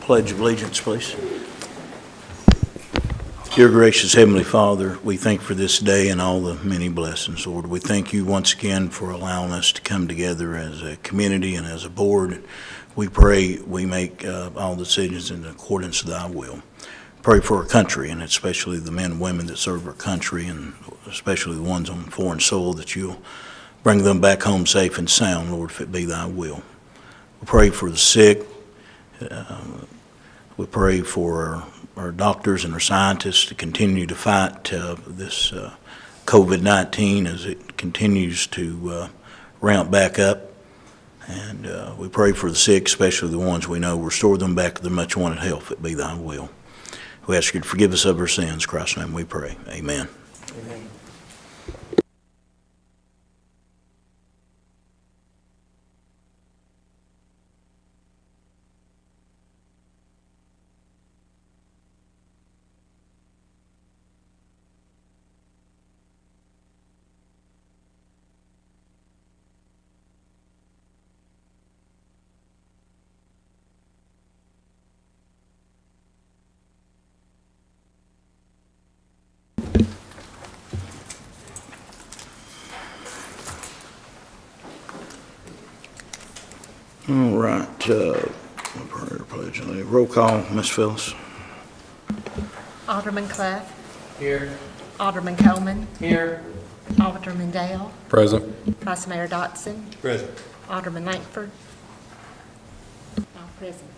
Pledge of allegiance, please. Dear gracious Heavenly Father, we thank you for this day and all the many blessings, Lord. We thank you once again for allowing us to come together as a community and as a board. We pray we make all decisions in accordance with thy will. Pray for our country, and especially the men and women that serve our country, and especially the ones on foreign soil, that you'll bring them back home safe and sound, Lord, if it be thy will. We pray for the sick. We pray for our doctors and our scientists to continue to fight this COVID-19 as it continues to ramp back up. And we pray for the sick, especially the ones we know. Restore them back to their much wanted health, if it be thy will. We ask you to forgive us of our sins. In Christ's name we pray. Amen. Amen. All right. Roll call, Ms. Phyllis. Alderman Clough. Here. Alderman Coleman. Here. Alderman Dale. Present. Vice Mayor Dotson. Present. Alderman Langford. All present.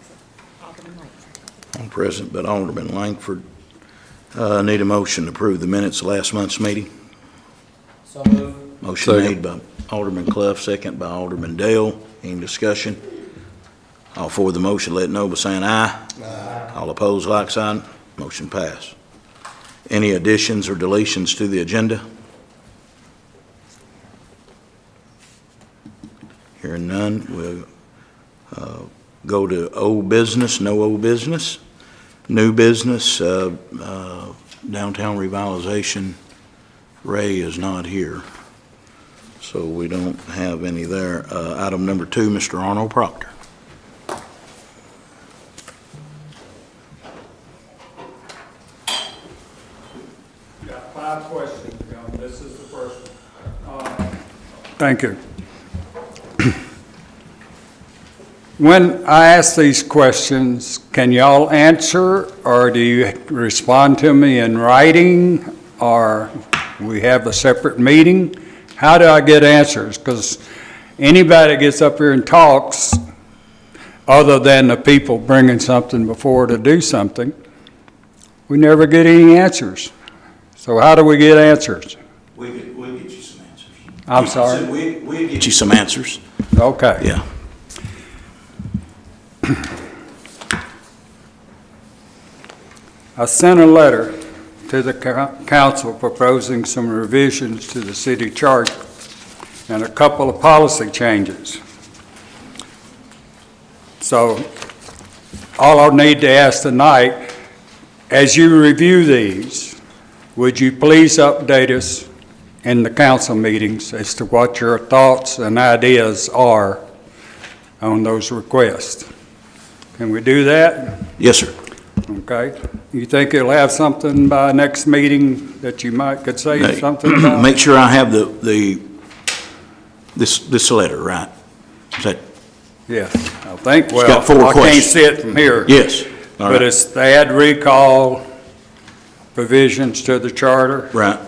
Alderman Langford. I'm present, but Alderman Langford. Need a motion to approve the minutes of last month's meeting. So moved. Motion Second. made by Alderman Clough, second by Alderman Dale. Any discussion? All for the motion, let it know by saying aye. Aye. All opposed, like sign. Motion passed. Any additions or deletions to the agenda? Hearing none, we'll go to old business. No old business. New business, downtown revitalization. Ray is not here, so we don't have any there. Item number 2, Mr. Arnold Proctor. Got 5 questions, John. This is the first one. Thank you. When I ask these questions, can y'all answer, or do you respond to me in writing, or we have a separate meeting? How do I get answers? Because anybody gets up here and talks, other than the people bringing something before to do something, we never get any answers. So how do we get answers? We'll get you some answers. I'm sorry? I said we'll get you some answers. Okay. Yeah. I sent a letter to the council proposing some revisions to the city charter and a couple of policy changes. So all I need to ask tonight, as you review these, would you please update us in the council meetings as to what your thoughts and ideas are on those requests? Can we do that? Yes, sir. Okay. You think you'll have something by next meeting that you could say something about? Make sure I have this letter, right? Is that? Yes, I think, It's got 4 I can't questions. see it from here. Yes. All But right. it's, they had recall provisions to the charter. Right.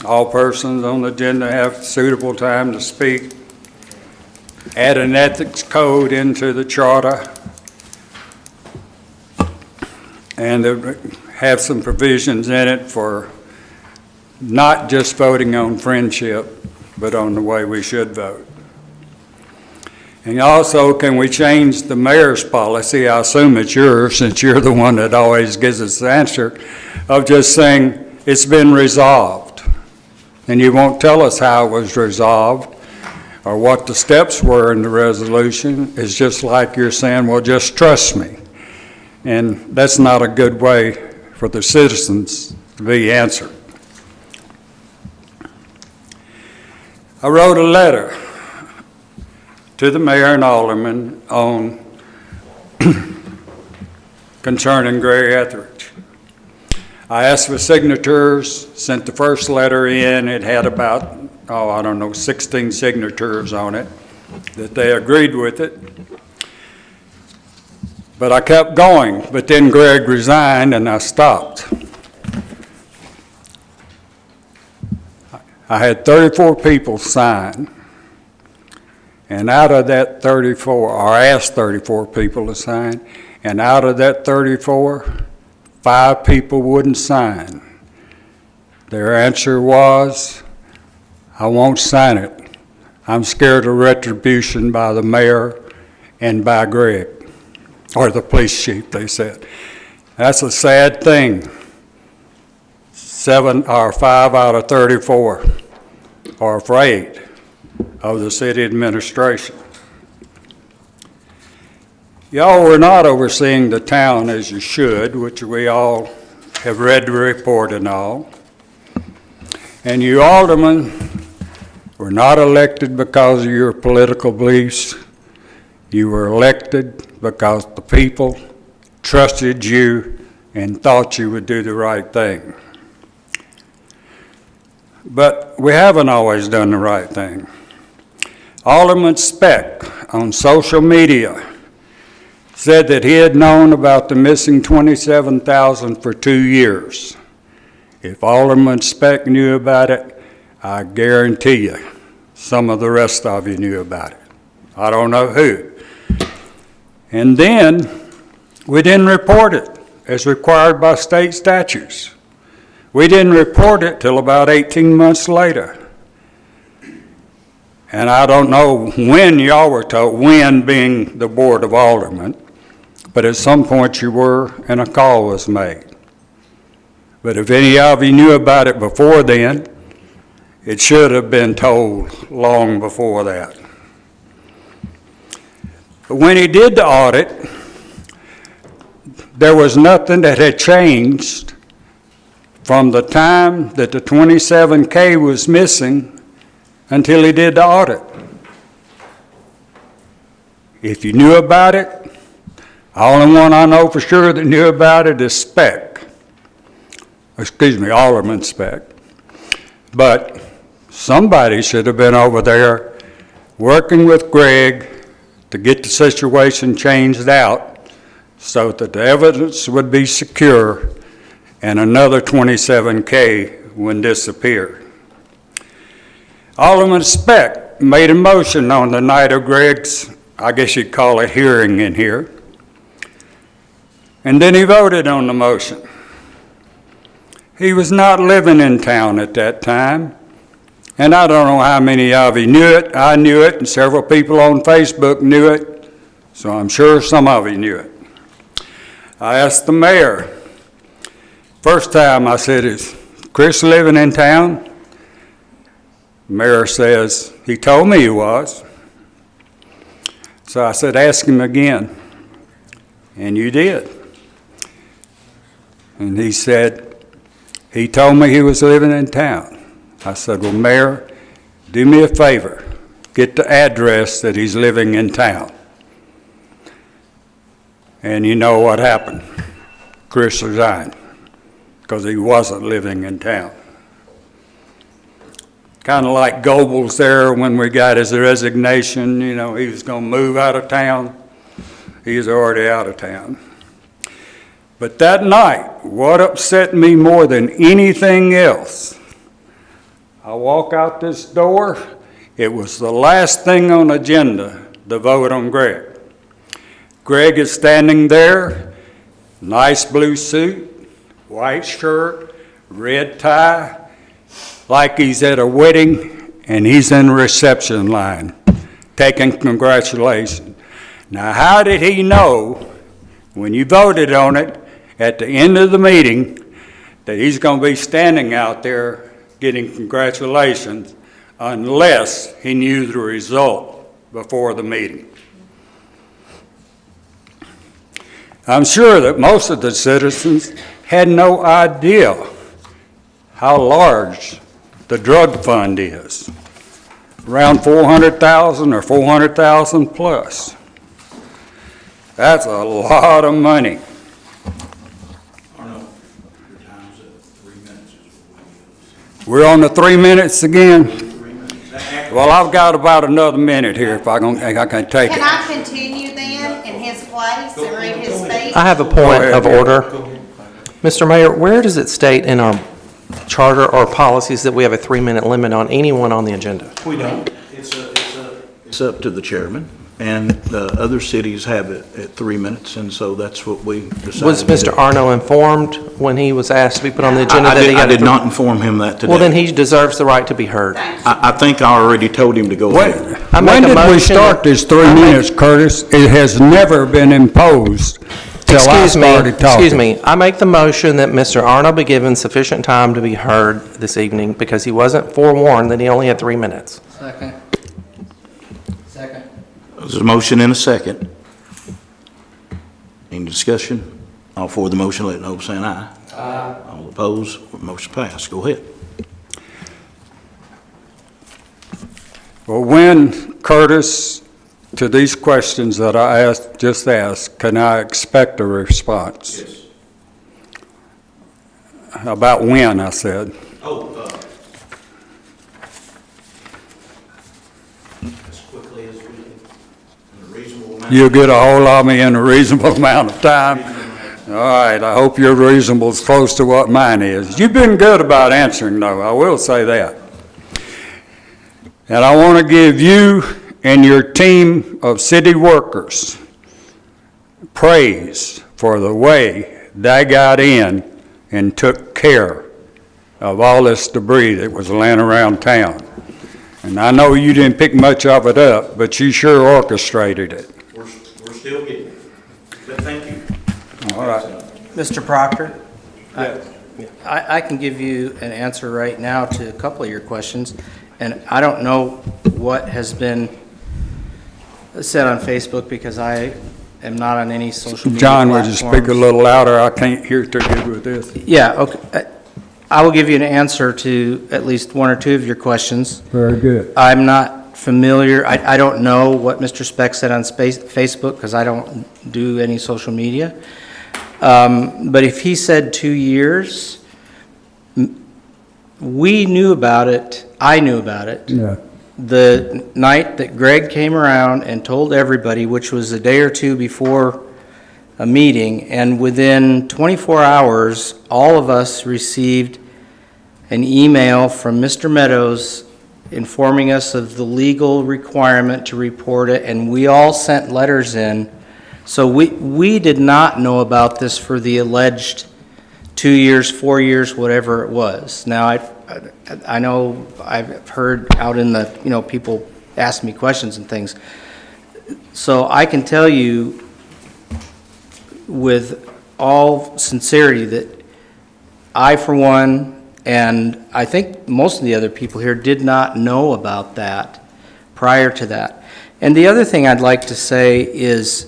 All persons on the agenda have suitable time to speak. Add an ethics code into the charter. And have some provisions in it for not just voting on friendship, but on the way we should vote. And also, can we change the mayor's policy? I assume it's yours, since you're the one that always gives us the answer, of just saying it's been resolved. And you won't tell us how it was resolved or what the steps were in the resolution. It's just like you're saying, well, just trust me. And that's not a good way for the citizens to be answered. I wrote a letter to the mayor and aldermen on concerning Greg Etheridge. I asked for signatures, sent the first letter in. It had about, 16 signatures on it, that they agreed with it. But I kept going, but then Greg resigned and I stopped. I had 34 people sign, and out of that 34, or I asked 34 people to sign, and out of that 34, 5 people wouldn't sign. Their answer was, I won't sign it. I'm scared of retribution by the mayor and by Greg, or the police chief, they said. That's a sad thing. 5 out of 34 are afraid of the city administration. Y'all were not overseeing the town as you should, which we all have read the report and all. And you aldermen were not elected because of your political beliefs. You were elected because the people trusted you and thought you would do the right thing. But we haven't always done the right thing. Alderman Speck on social media said that he had known about the missing $27,000 for 2 years. If Alderman Speck knew about it, I guarantee you some of the rest of you knew about it. I don't know who. And then we didn't report it as required by state statutes. We didn't report it till about 18 months later. And I don't know when y'all were told, when being the Board of Aldermen, but at some point you were and a call was made. But if any of you knew about it before then, it should have been told long before that. But when he did the audit, there was nothing that had changed from the time that the 27K was missing until he did the audit. If you knew about it, the only one I know for sure that knew about it is Speck. Alderman Speck. But somebody should have been over there working with Greg to get the situation changed out so that the evidence would be secure and another 27K wouldn't disappear. Alderman Speck made a motion on the night of Greg's, I guess you'd call it, hearing in here. And then he voted on the motion. He was not living in town at that time. And I don't know how many of you knew it. I knew it, and several people on Facebook knew it. So I'm sure some of you knew it. I asked the mayor. First time I said, is Chris living in town? The mayor says, he told me he was. So I said, ask him again. And you did. And he said, he told me he was living in town. I said, well, Mayor, do me a favor. Get the address that he's living in town. And you know what happened. Chris resigned because he wasn't living in town. Kind of like Goebbels there when we got his resignation. You know, he was going to move out of town. He's already out of town. But that night, what upset me more than anything else, I walk out this door, it was the last thing on the agenda, the vote on Greg. Greg is standing there, nice blue suit, white shirt, red tie, like he's at a wedding and he's in the reception line, taking congratulations. Now, how did he know when you voted on it at the end of the meeting that he's going to be standing out there getting congratulations unless he knew the result before the meeting? I'm sure that most of the citizens had no idea how large the drug fund is, around 400,000 or 400,000 plus. That's a lot of money. We're on the 3 minutes again? Well, I've got about another minute here if I can take Can it. I continue then in his place and read his speech? I have a point ahead, of Jerry. order. Mr. Mayor, where does it state in our charter or policies that we have a 3-minute limit on anyone on the agenda? We don't. It's up to the chairman, and other cities have it at 3 minutes, and so that's what we decided. Was to do. Mr. Arno informed when he was asked to be put on the agenda? I that he did, got I did to- not inform him that today. Well, then he deserves the right to be heard. Thank you. I think I already told him to go When ahead. I make when a did we motion start that- this 3 I make- minutes, Curtis? It has never been imposed till I started talking. Excuse me. I make the motion that Mr. Arno be given sufficient time to be heard this evening because he wasn't forewarned that he only had 3 minutes. Second. Second. There's a motion and a second. Any discussion? All for the motion, let it know by saying aye. Aye. All opposed, motion passed. Go ahead. Well, when, Curtis, to these questions that I just asked, can I expect a response? Yes. About when, I said. As quickly as we can, in a reasonable amount. You'll get a hold of me in a reasonable amount of time. All right, I hope your reasonable is close to what mine is. You've been good about answering, though, I will say that. And I want to give you and your team of city workers praise for the way they got in and took care of all this debris that was laying around town. And I know you didn't pick much of it up, but you sure orchestrated it. We're still getting it, but thank you. All right. Mr. Proctor? I can give you an answer right now to a couple of your questions, and I don't know what has been said on Facebook because I am not on any social media John, would you speak a platforms. little louder? I can't hear too good with this. Yeah, okay. I will give you an answer to at least one or two of your questions. Very good. I'm not familiar, I don't know what Mr. Speck said on Facebook, because I don't do any social media. But if he said 2 years, we knew about it, I knew about it, Yeah. the night that Greg came around and told everybody, which was a day or two before a meeting, and within 24 hours, all of us received an email from Mr. Meadows informing us of the legal requirement to report it, and we all sent letters in. So we did not know about this for the alleged 2 years, 4 years, whatever it was. Now, I know I've heard out in the, people ask me questions and things. So I can tell you with all sincerity that I, for one, and I think most of the other people here did not know about that prior to that. And the other thing I'd like to say is,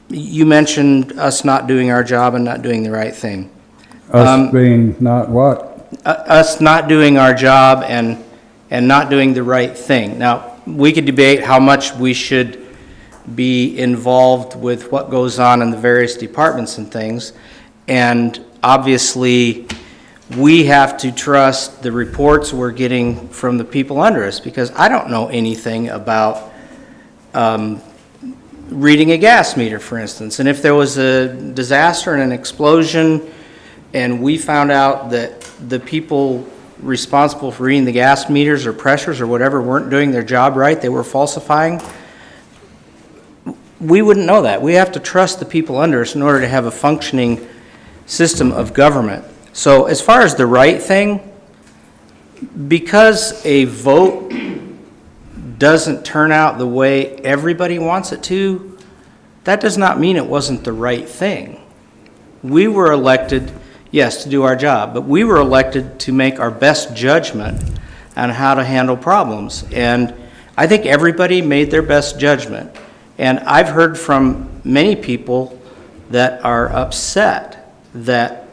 you mentioned us not doing our job and not doing the right thing. Us being not what? Us not doing our job and not doing the right thing. Now, we could debate how much we should be involved with what goes on in the various departments and things, and obviously, we have to trust the reports we're getting from the people under us, because I don't know anything about reading a gas meter, for instance. And if there was a disaster and an explosion, and we found out that the people responsible for reading the gas meters or pressures or whatever weren't doing their job right, they were falsifying, we wouldn't know that. We have to trust the people under us in order to have a functioning system of government. So as far as the right thing, because a vote doesn't turn out the way everybody wants it to, that does not mean it wasn't the right thing. We were elected, yes, to do our job, but we were elected to make our best judgment on how to handle problems. And I think everybody made their best judgment. And I've heard from many people that are upset that,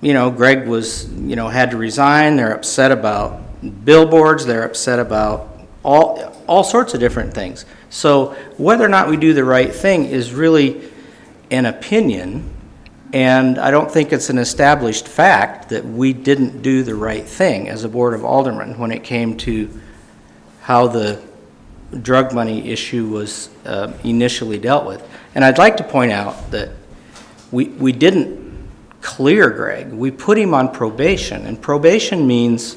Greg was, had to resign. They're upset about billboards. They're upset about all sorts of different things. So whether or not we do the right thing is really an opinion, And I don't think it's an established fact that we didn't do the right thing as a Board of Aldermen when it came to how the drug money issue was initially dealt with. And I'd like to point out that we didn't clear Greg. We put him on probation, and probation means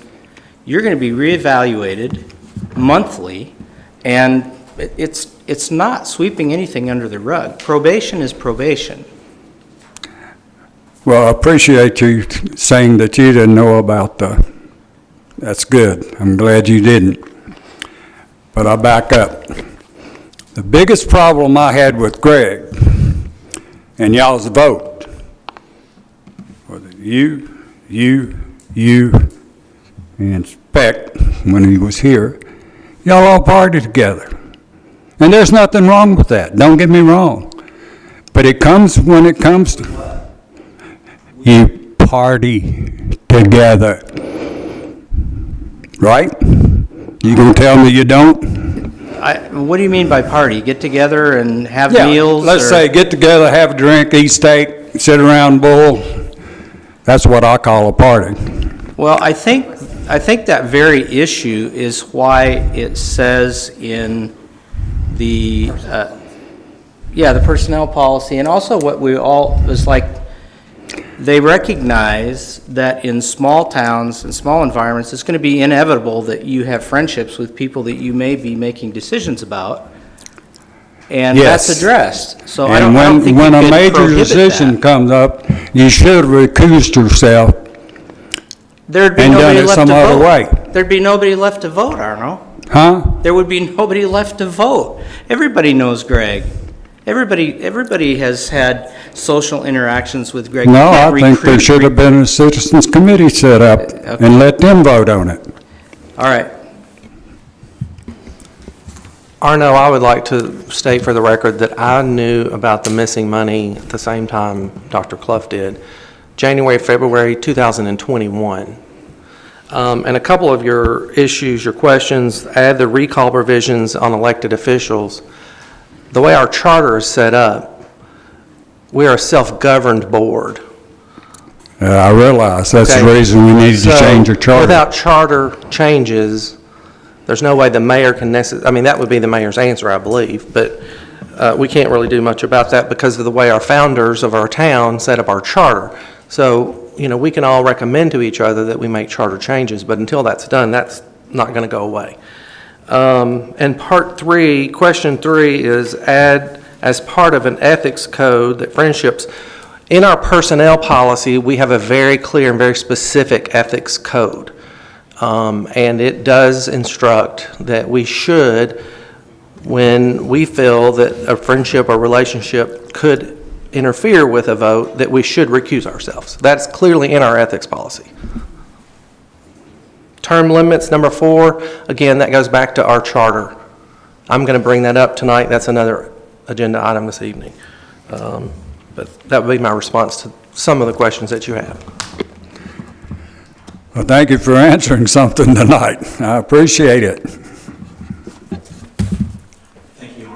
you're going to be reevaluated monthly, and it's not sweeping anything under the rug. Probation is probation. Well, I appreciate you saying that you didn't know about that's good. I'm glad you didn't. But I'll back up. The biggest problem I had with Greg and y'all's vote, you, and Speck, when he was here, y'all all partied together. And there's nothing wrong with that, don't get me wrong. But when it comes to, you party together, right? You gonna tell me you don't? What do you mean by party? Get together and have Yeah, meals? let's or- say get together, have a drink, eat steak, sit around bull. That's what I call a party. Well, I think that very issue is why it says in the, the personnel policy, and also what we all, is like, they recognize that in small towns and small environments, it's going to be inevitable that you have friendships with people that you may be making decisions about, and Yes. that's addressed. So I And don't think you when a could major prohibit decision that. comes up, you should have recused yourself. There'd be and done nobody it left some to other vote. way. There'd be nobody left to vote, Arno. Huh? There would be nobody left to vote. Everybody knows Greg. Everybody has had social interactions with Greg. You No, I can't think there recruit- should have been a citizens committee set up Okay. and let them vote on it. All right. Arno, I would like to state for the record that I knew about the missing money at the same time Dr. Clough did, January, February 2021. And a couple of your issues, your questions, add the recall provisions on elected officials. The way our charter is set up, we are a self-governed board. I realize that's the Okay. reason we needed to So, change our charter. without charter changes, there's no way the mayor can I mean, that would be the mayor's answer, I believe, but we can't really do much about that because of the way our founders of our town set up our charter. So, we can all recommend to each other that we make charter changes, but until that's done, that's not going to go away. And question 3 is add as part of an ethics code that friendships, in our personnel policy, we have a very clear and very specific ethics code. And it does instruct that we should, when we feel that a friendship or relationship could interfere with a vote, that we should recuse ourselves. That's clearly in our ethics policy. Term limits, number 4, again, that goes back to our charter. I'm going to bring that up tonight. That's another agenda item this evening. But that would be my response to some of the questions that you have. Well, thank you for answering something tonight. I appreciate it. Thank you,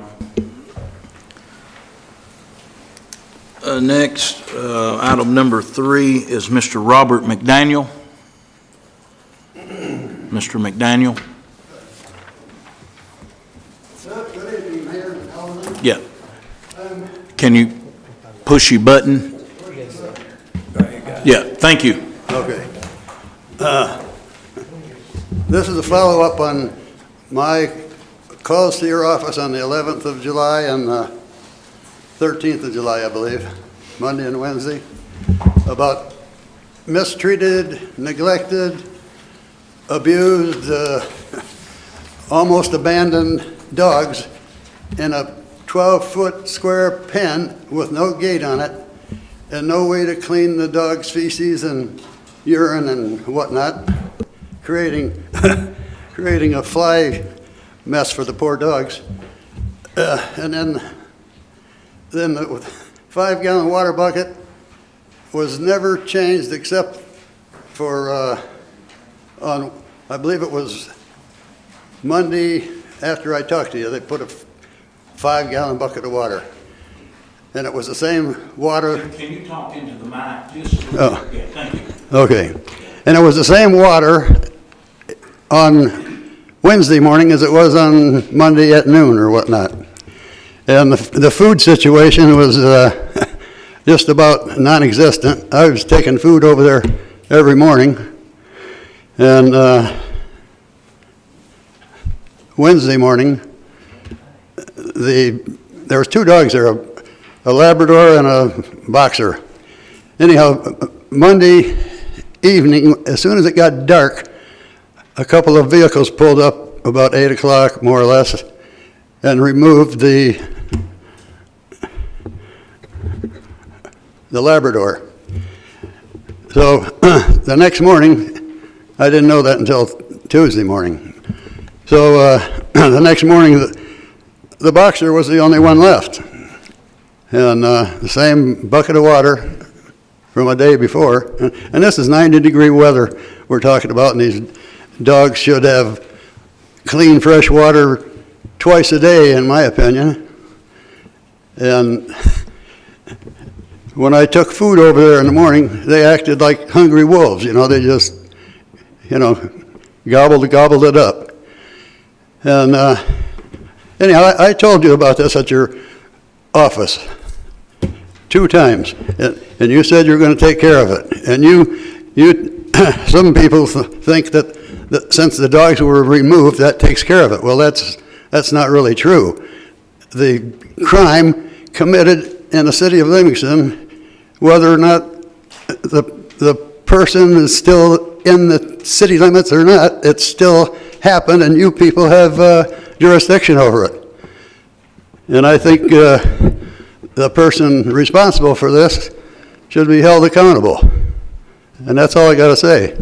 Ron. Next, item number 3 is Mr. Robert McDaniel. Mr. McDaniel? Good evening, Mayor and Alderman. Yeah. Can you push your button? Yeah, thank you. Okay. This is a follow-up on my calls to your office on the 11th of July and the 13th of July, I believe, Monday and Wednesday, about mistreated, neglected, abused, almost abandoned dogs in a 12-foot square pen with no gate on it and no way to clean the dog's feces and urine and whatnot, creating a fly mess for the poor dogs. And then the 5-gallon water bucket was never changed except for on, I believe it was Monday after I talked to you, they put a 5-gallon bucket of water. and it was the same water. Can you talk into the mic just a little Oh. bit? Yeah, thank you. Okay. And it was the same water on Wednesday morning as it was on Monday at noon or whatnot. And the food situation was just about non-existent. I was taking food over there every morning. And Wednesday morning, there was two dogs there, a Labrador and a boxer. Anyhow, Monday evening, as soon as it got dark, a couple of vehicles pulled up about 8 o'clock, more or less, and removed the Labrador. So the next morning, I didn't know that until Tuesday morning. So the next morning, the boxer was the only one left. And the same bucket of water from a day before. And this is 90-degree weather we're talking about, and these dogs should have clean, fresh water twice a day, in my opinion. And when I took food over there in the morning, they acted like hungry wolves. You know, they just, gobbled it up. And anyhow, I told you about this at your office 2 times, and you said you were going to take care of it. And you some people think that since the dogs were removed, that takes care of it. Well, that's not really true. The crime committed in the city of Livingston, whether or not the person is still in the city limits or not, it still happened, and you people have jurisdiction over it. And I think the person responsible for this should be held accountable. And that's all I got to say.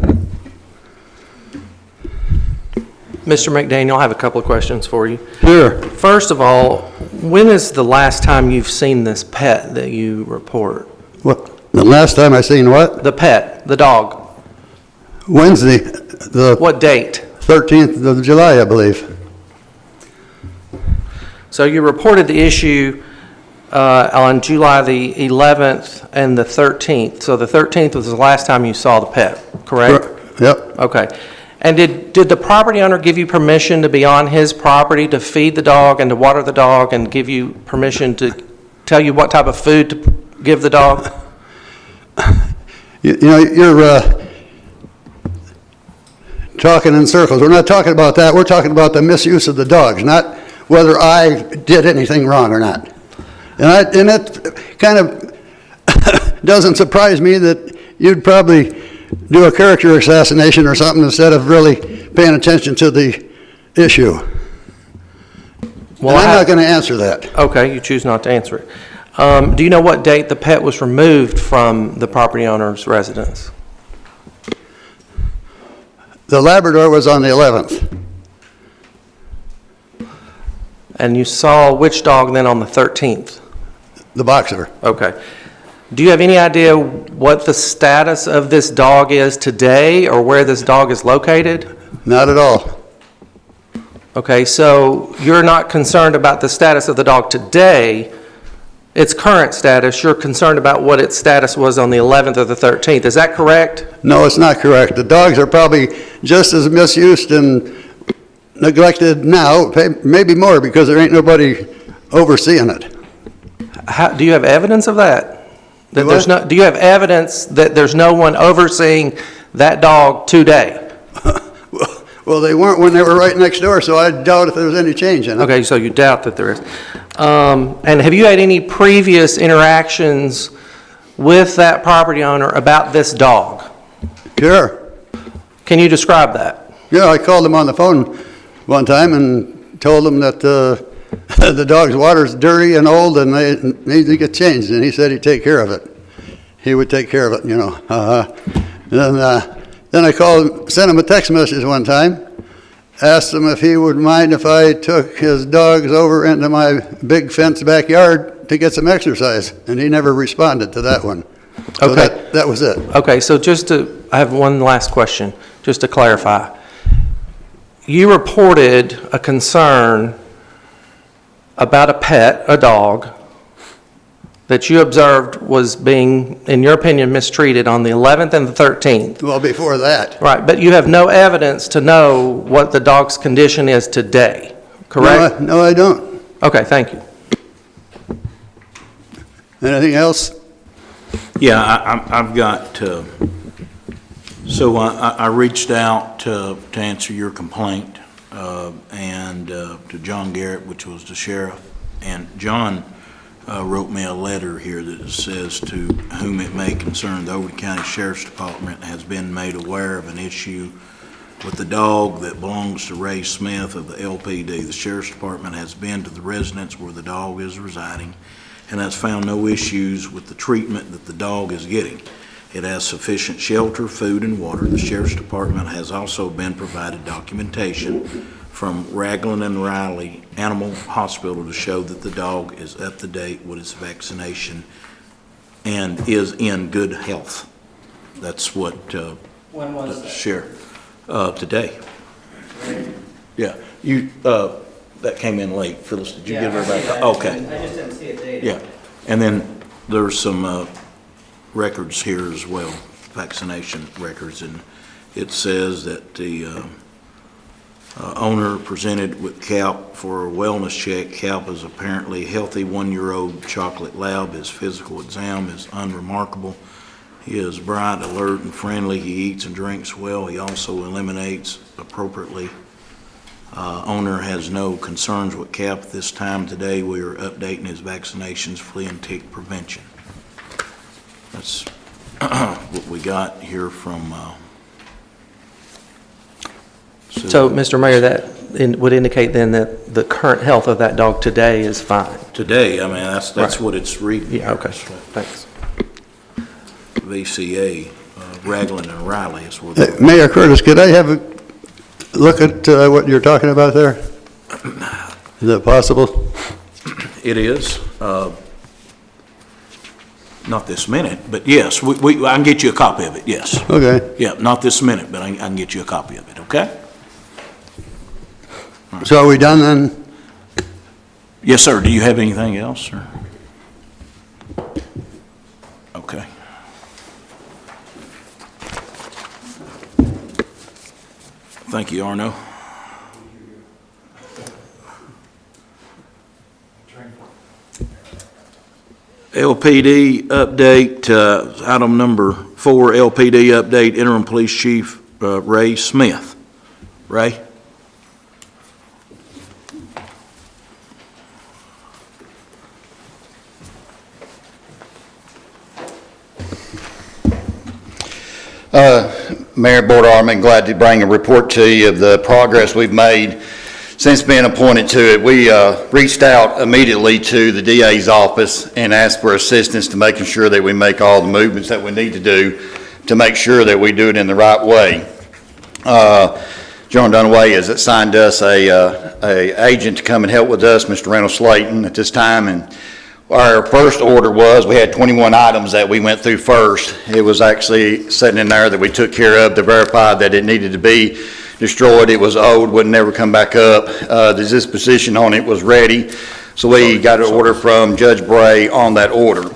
Mr. McDaniel, I have a couple of questions for you. Sure. First of all, when is the last time you've seen this pet that you report? What? The last time I seen what? The pet, the dog. Wednesday, the What date? 13th of July, I believe. So you reported the issue on July the 11th and the 13th. So the 13th was the last time you saw the pet, correct? Yep. Okay. And did the property owner give you permission to be on his property to feed the dog and to water the dog and give you permission to tell you what type of food to give the dog? You're talking in circles. We're not talking about that. We're talking about the misuse of the dogs, not whether I did anything wrong or not. And it kind of doesn't surprise me that you'd probably do a character assassination or something instead of really paying attention to the issue. Well, and I'm not going to answer that. Okay, you choose not to answer it. Do you know what date the pet was removed from the property owner's residence? The Labrador was on the 11th. And you saw which dog then on the 13th? The boxer. Okay. Do you have any idea what the status of this dog is today or where this dog is located? Not at all. Okay, so you're not concerned about the status of the dog today, its current status. You're concerned about what its status was on the 11th or the 13th. Is that correct? No, it's not correct. The dogs are probably just as misused and neglected now, maybe more, because there ain't nobody overseeing it. Do you have evidence of that? That Do there's I? no, do you have evidence that there's no one overseeing that dog today? Well, they weren't when they were right next door, so I doubt if there was any change in it. Okay, so you doubt that there is. And have you had any previous interactions with that property owner about this dog? Sure. Can you describe that? Yeah, I called him on the phone one time and told him that the dog's water's dirty and old and they need to get changed, and he said he'd take care of it. He would take care of it, Then I called, sent him a text message one time, asked him if he would mind if I took his dogs over into my big fenced backyard to get some exercise, and he never responded to that one. So Okay. that was it. Okay, so I have one last question, just to clarify. You reported a concern about a pet, a dog, that you observed was being, in your opinion, mistreated on the 11th and the 13th. Well, before that. Right, but you have no evidence to know what the dog's condition is today, correct? No, I don't. Okay, thank you. Anything else? Yeah, I've got, so I reached out to answer your complaint, and to John Garrett, which was the sheriff, and John wrote me a letter here that says, to whom it may concern, the Overton County Sheriff's Department has been made aware of an issue with the dog that belongs to Ray Smith of the LPD. The Sheriff's Department has been to the residence where the dog is residing and has found no issues with the treatment that the dog is getting. It has sufficient shelter, food, and water. The Sheriff's Department has also been provided documentation from Ragland and Riley Animal Hospital to show that the dog is up to date with its vaccination and is in good health. That's what When was the that? sheriff, today. Yeah, you, that came in late. Phyllis, did you give her back? Okay. I just didn't see it dated. Yeah, and then there's some records here as well, vaccination records, and it says that the owner presented with Cap for a wellness check. Cap is apparently a healthy 1-year-old chocolate lab. His physical exam is unremarkable. He is bright, alert, and friendly. He eats and drinks well. He also eliminates appropriately. Owner has no concerns with Cap at this time. Today, we are updating his vaccinations, flea and tick prevention. That's what we got here from. So, Mr. Mayor, that would indicate then that the current health of that dog today is fine? Today, I mean, that's Right. what it's reading. Yeah, okay, thanks. VCA, Ragland and Riley is where Hey, Mayor Curtis, could I have a look at what you're talking about there? Is that possible? it is. Not this minute, but yes, I can get you a copy of it, yes. Okay. Yeah, not this minute, but I can get you a copy of it, okay? So are we done then? Yes, sir. Do you have anything else, sir? Okay. Thank you, Arno. LPD update, item number 4, LPD update, interim police chief Ray Smith. Ray? Mayor, Board Alderman, glad to bring a report to you of the progress we've made since being appointed to it. We reached out immediately to the DA's office and asked for assistance to making sure that we make all the movements that we need to do to make sure that we do it in the right way. John Dunaway has assigned us a agent to come and help with us, Mr. Reynolds Slayton, at this time, and our first order was, we had 21 items that we went through first. It was actually sitting in there that we took care of to verify that it needed to be destroyed. It was old, would never come back up. The disposition on it was ready. So we got an order from Judge Bray on that order.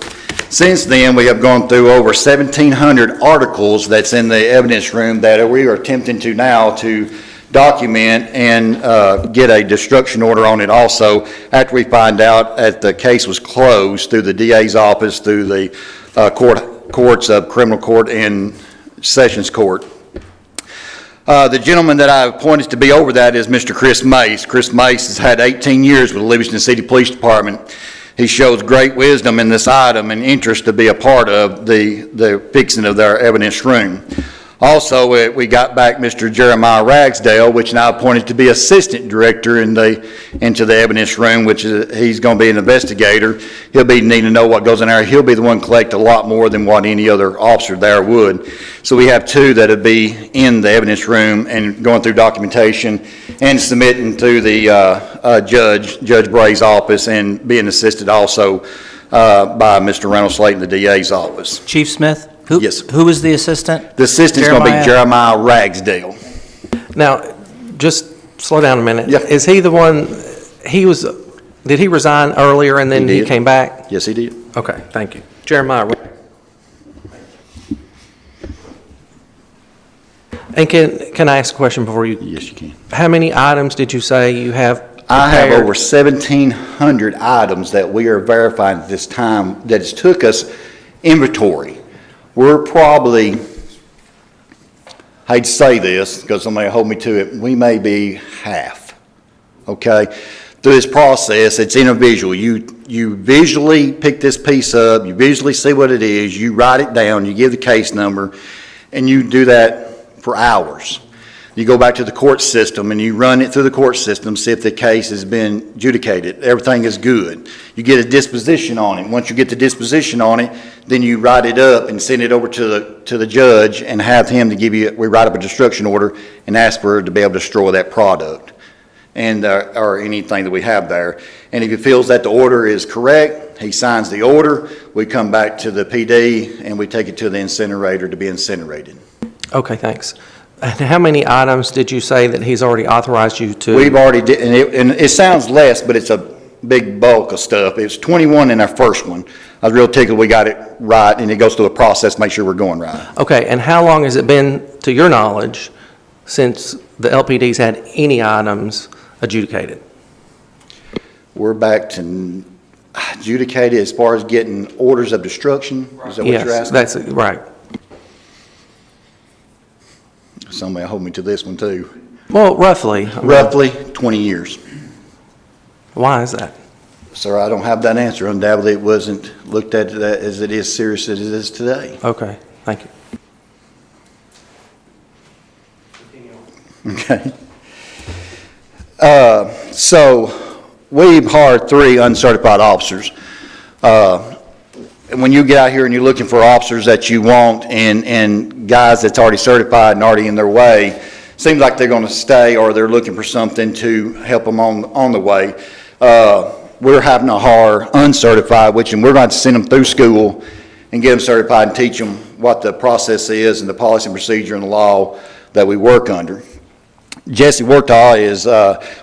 Since then, we have gone through over 1,700 articles that's in the evidence room that we are attempting to now to document and get a destruction order on it also after we find out that the case was closed through the DA's office, through the courts of criminal court and sessions court. The gentleman that I appointed to be over that is Mr. Chris Mace. Chris Mace has had 18 years with the Livingston City Police Department. He shows great wisdom in this item and interest to be a part of the fixing of their evidence room. Also, we got back Mr. Jeremiah Ragsdale, which now appointed to be assistant director into the evidence room, which is, he's going to be an investigator. He'll be needing to know what goes in there. He'll be the one collect a lot more than what any other officer there would. So we have two that'll be in the evidence room and going through documentation and submitting to the Judge Bray's office and being assisted also by Mr. Reynolds Slayton, the DA's office. Chief Smith? Yes. Who was the assistant? The assistant's going to be Jeremiah Ragsdale. Now, just slow down a minute. Yeah. Is he the one, did he resign earlier and then He he did. came back? Yes, he did. Okay, thank you. Jeremiah. And can I ask a question before you? Yes, you can. How many items did you say you have I have prepared? over 1,700 items that we are verifying at this time that has took us inventory. We're probably, I hate to say this because somebody hold me to it, we may be half, okay? Through this process, it's individual. You visually pick this piece up, you visually see what it is, you write it down, you give the case number, and you do that for hours. You go back to the court system and you run it through the court system, see if the case has been adjudicated. Everything is good. You get a disposition on it. Once you get the disposition on it, then you write it up and send it over to the judge and have him to give you, we write up a destruction order and ask for her to be able to destroy that product and or anything that we have there. And if he feels that the order is correct, he signs the order. We come back to the PD and we take it to the incinerator to be incinerated. Okay, thanks. And how many items did you say that he's already authorized you to? We've already did, and it sounds less, but it's a big bulk of stuff. It was 21 in our first one. I was real tickled we got it right, and it goes through a process to make sure we're going right. Okay, and how long has it been, to your knowledge, since the LPD's had any items adjudicated? We're back to adjudicated as far as getting orders of destruction. Is that what you're Yes, asking? that's right. Somebody hold me to this one too. Well, roughly. I mean, Roughly 20 years. Why is that? Sir, I don't have that answer. Undoubtedly, it wasn't looked at as it is serious as it is today. Okay, thank you. Okay. So we've hired 3 uncertified officers. And when you get out here and you're looking for officers that you want and guys that's already certified and already in their way, seems like they're going to stay or they're looking for something to help them on the way. We're having to hire uncertified, and we're going to send them through school and get them certified and teach them what the process is and the policy and procedure and the law that we work under. Jesse Wartaw is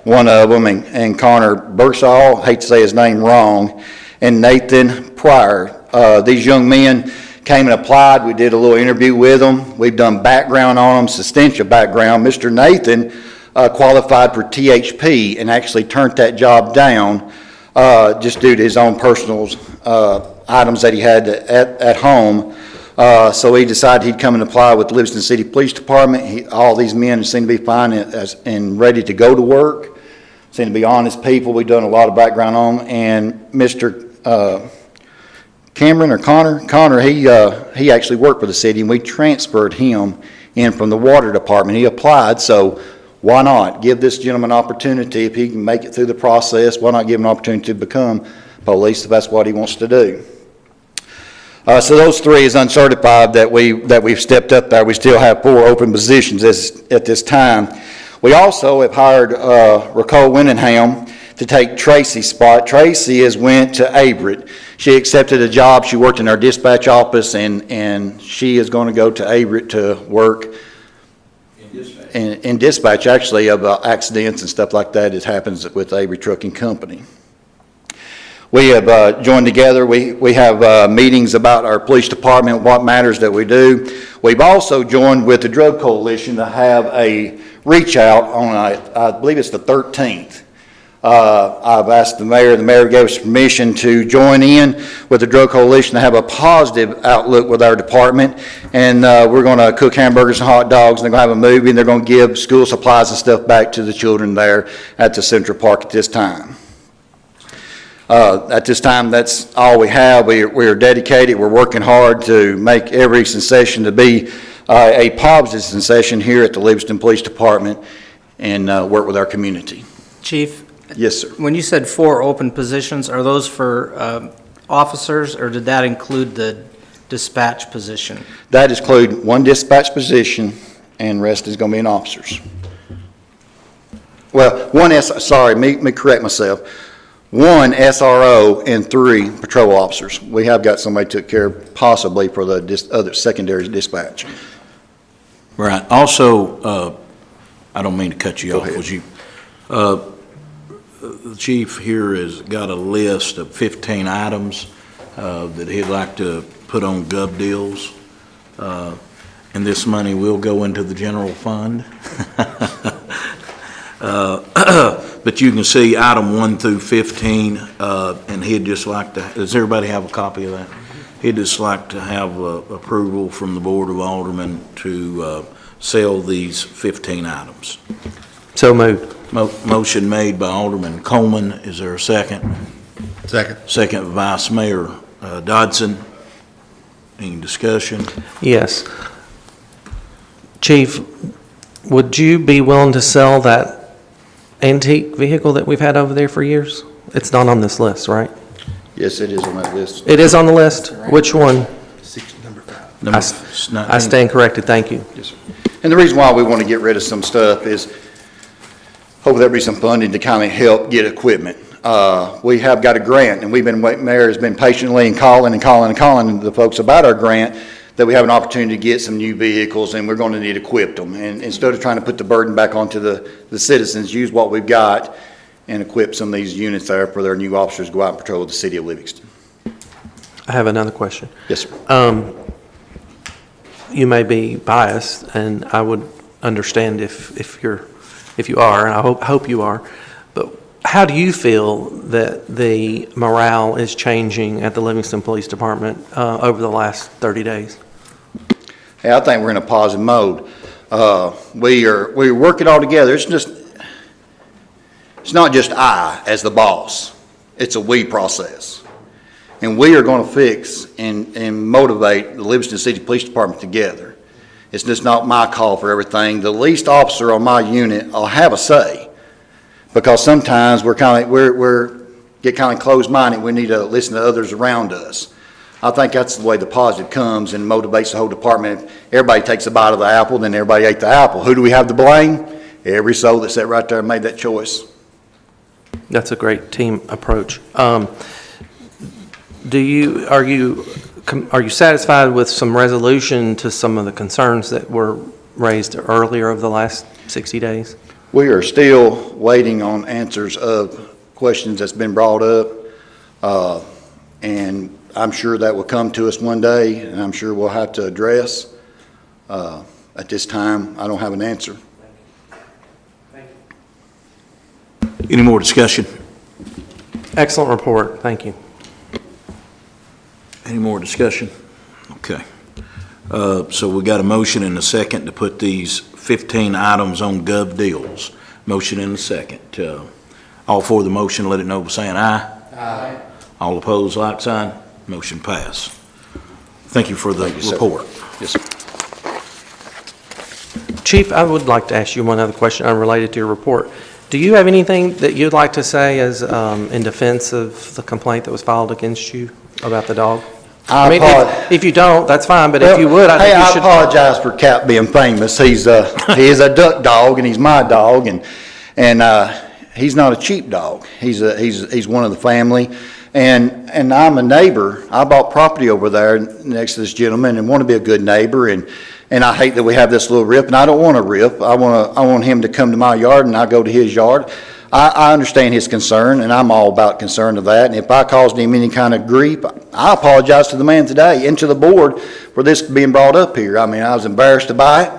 one of them, and Connor Bursaw, hate to say his name wrong, and Nathan Pryor. These young men came and applied. We did a little interview with them. We've done background on them, substantial background. Mr. Nathan qualified for THP and actually turned that job down just due to his own personal items that he had at home. So he decided he'd come and apply with the Livingston City Police Department. All these men seem to be fine and ready to go to work. Seem to be honest people. We've done a lot of background on them. And Mr. Cameron or Connor, he actually worked for the city, and we transferred him in from the water department. He applied, so why not give this gentleman an opportunity if he can make it through the process? Why not give him an opportunity to become police if that's what he wants to do? So those 3 is uncertified that we've stepped up there. We still have 4 open positions at this time. We also have hired Ricole Winningham to take Tracy's spot. Tracy has went to Averett. She accepted a job. She worked in our dispatch office, and she is going to go to Averett to work in dispatch, actually, of accidents and stuff like that. It happens with Averett Trucking Company. We have joined together. We have meetings about our police department, what matters that we do. We've also joined with the Drug Coalition to have a reach out on, I believe it's the 13th. I've asked the mayor gave us permission to join in with the Drug Coalition to have a positive outlook with our department, and we're going to cook hamburgers and hot dogs, and they're going to have a movie, and they're going to give school supplies and stuff back to the children there at the Central Park at this time. At this time, that's all we have. We are dedicated. We're working hard to make every sensation to be a positive sensation here at the Livingston Police Department and work with our community. Chief? Yes, sir. When you said 4 open positions, are those for officers, or did that include the dispatch position? That includes 1 dispatch position, and rest is going to be in officers. Well, let me correct myself. 1 SRO and 3 patrol officers. We have got somebody took care of possibly for the other secondary dispatch. Right. Also, I don't mean to cut you off, would you? The chief here has got a list of 15 items that he'd like to put on gov deals. And this money will go into the general fund. But you can see item 1 through 15, and he'd just like to, does everybody have a copy of that? He'd just like to have approval from the Board of Aldermen to sell these 15 items. So moved. Motion made by Alderman Coleman. Is there a second? Second. Second, Vice Mayor Dodson. Any discussion? Yes. Chief, would you be willing to sell that antique vehicle that we've had over there for years? It's not on this list, right? Yes, it is on that list. It is on the list? Which one? Number 5. Number I stand corrected, thank you. Yes, sir. And the reason why we want to get rid of some stuff is hopefully there'll be some funding to kind of help get equipment. We have got a grant, and we've been waiting, Mayor has been patiently and calling the folks about our grant, that we have an opportunity to get some new vehicles, and we're going to need to equip them. And instead of trying to put the burden back onto the citizens, use what we've got and equip some of these units there for their new officers to go out and patrol the city of Livingston. I have another question. Yes, sir. You may be biased, and I would understand if you are, and I hope you are, but how do you feel that the morale is changing at the Livingston Police Department over the last 30 days? Hey, I think we're in a positive mode. We work it all together. It's not just I as the boss. It's a we process. And we are going to fix and motivate the Livingston City Police Department together. It's just not my call for everything. The least officer on my unit will have a say, because sometimes we're get kind of closed-minded. We need to listen to others around us. I think that's the way the positive comes and motivates the whole department. If everybody takes a bite of the apple, then everybody ate the apple. Who do we have to blame? Every soul that sat right there and made that choice. That's a great team approach. Are you satisfied with some resolution to some of the concerns that were raised earlier over the last 60 days? We are still waiting on answers of questions that's been brought up, and I'm sure that will come to us one day, and I'm sure we'll have to address. At this time, I don't have an answer. Any more discussion? Excellent report, thank you. Any more discussion? Okay. So we got a motion and a second to put these 15 items on gov deals. Motion and a second. All for the motion, let it know by saying aye. Aye. All opposed, like sign. Motion pass. Thank you for the report. Yes, sir. Chief, I would like to ask you one other question unrelated to your report. Do you have anything that you'd like to say as in defense of the complaint that was filed against you about the dog? I mean, if you don't, that's fine, but if you would, I think you should. I apologize for Cap being famous. He is a duck dog, and he's my dog, and he's not a cheap dog. He's one of the family, and I'm a neighbor. I bought property over there next to this gentleman, and want to be a good neighbor, and I hate that we have this little rip, and I don't want a rip. I want him to come to my yard, and I go to his yard. I understand his concern, and I'm all about concern of that. And if I caused him any kind of grief, I apologize to the man today and to the board for this being brought up here. I mean, I was embarrassed by it.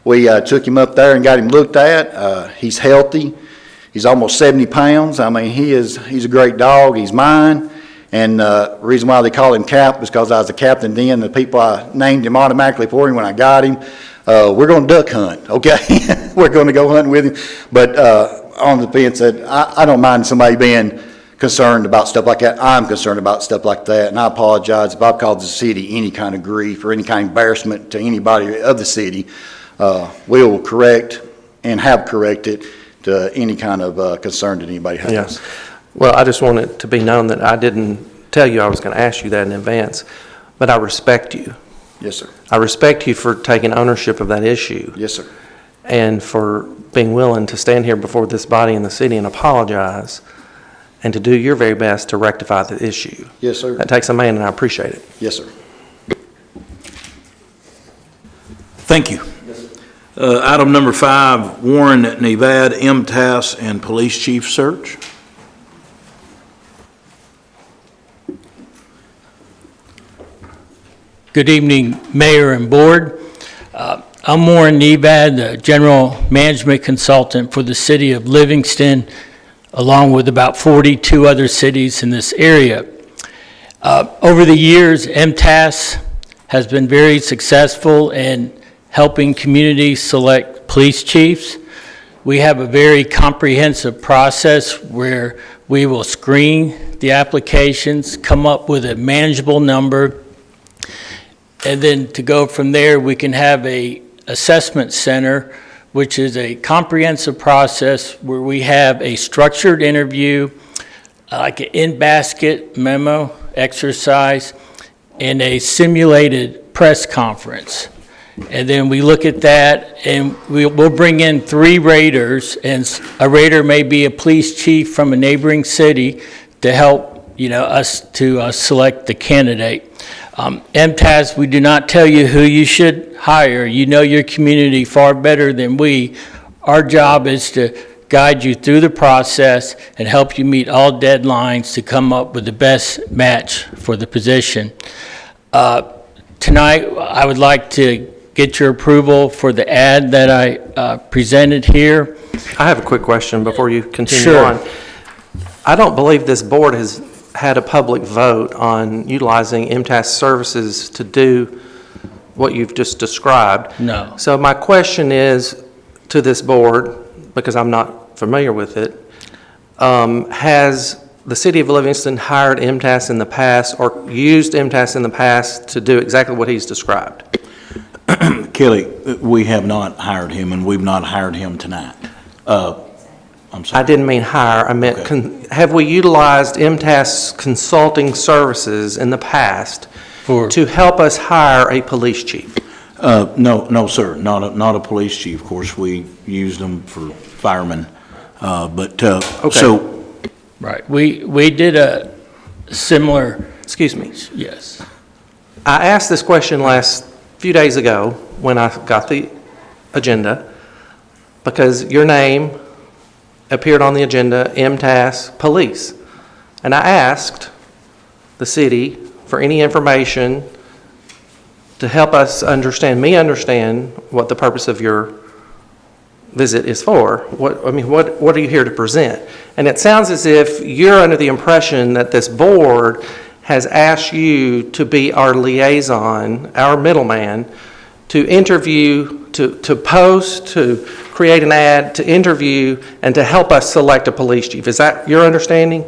We took him up there and got him looked at. He's healthy. He's almost 70 pounds. I mean, he's a great dog. He's mine. And the reason why they call him Cap is because I was the captain then. The people, I named him automatically for him when I got him. We're going to duck hunt, okay? We're going to go hunting with him. But on the fence, I don't mind somebody being concerned about stuff like that. I'm concerned about stuff like that, and I apologize if I've caused the city any kind of grief or any kind of embarrassment to anybody of the city. We will correct and have corrected to any kind of concern that anybody has. Yes. Well, I just want it to be known that I didn't tell you I was going to ask you that in advance, but I respect you. Yes, sir. I respect you for taking ownership of that issue. Yes, sir. And for being willing to stand here before this body and the city and apologize and to do your very best to rectify the issue. Yes, sir. That takes a man, and I appreciate it. Yes, sir. Thank you. Item number 5, Warren Nevad, MTAS, and Police Chief Search. Good evening, Mayor and Board. I'm Warren Nevad, the General Management Consultant for the City of Livingston, along with about 42 other cities in this area. Over the years, MTAS has been very successful in helping communities select police chiefs. We have a very comprehensive process where we will screen the applications, come up with a manageable number, and then to go from there, we can have a assessment center, which is a comprehensive process where we have a structured interview, like an in-basket memo exercise, and a simulated press conference. And then we look at that, and we'll bring in 3 raters, and a rater may be a police chief from a neighboring city to help, us to select the candidate. MTAS, we do not tell you who you should hire. You know your community far better than we. Our job is to guide you through the process and help you meet all deadlines to come up with the best match for the position. Tonight, I would like to get your approval for the ad that I presented here. I have a quick question before you continue Sure. on. I don't believe this board has had a public vote on utilizing MTAS services to do what you've just described. No. So my question is to this board, because I'm not familiar with it, has the City of Livingston hired MTAS in the past or used MTAS in the past to do exactly what he's described? Kelly, we have not hired him, and we've not hired him tonight. I'm I sorry. didn't mean hire, I meant, Okay. have we utilized MTAS consulting services in the past For- to help us hire a police chief? No, sir, not a police chief. Of course, we used them for firemen, so, Right. We did a similar, Excuse me. yes. I asked this question last few days ago when I got the agenda, because your name appeared on the agenda, MTAS Police. And I asked the city for any information to help us understand what the purpose of your visit is for. What are you here to present? And it sounds as if you're under the impression that this board has asked you to be our liaison, our middleman, to interview, to post, to create an ad, to interview, and to help us select a police chief. Is that your understanding?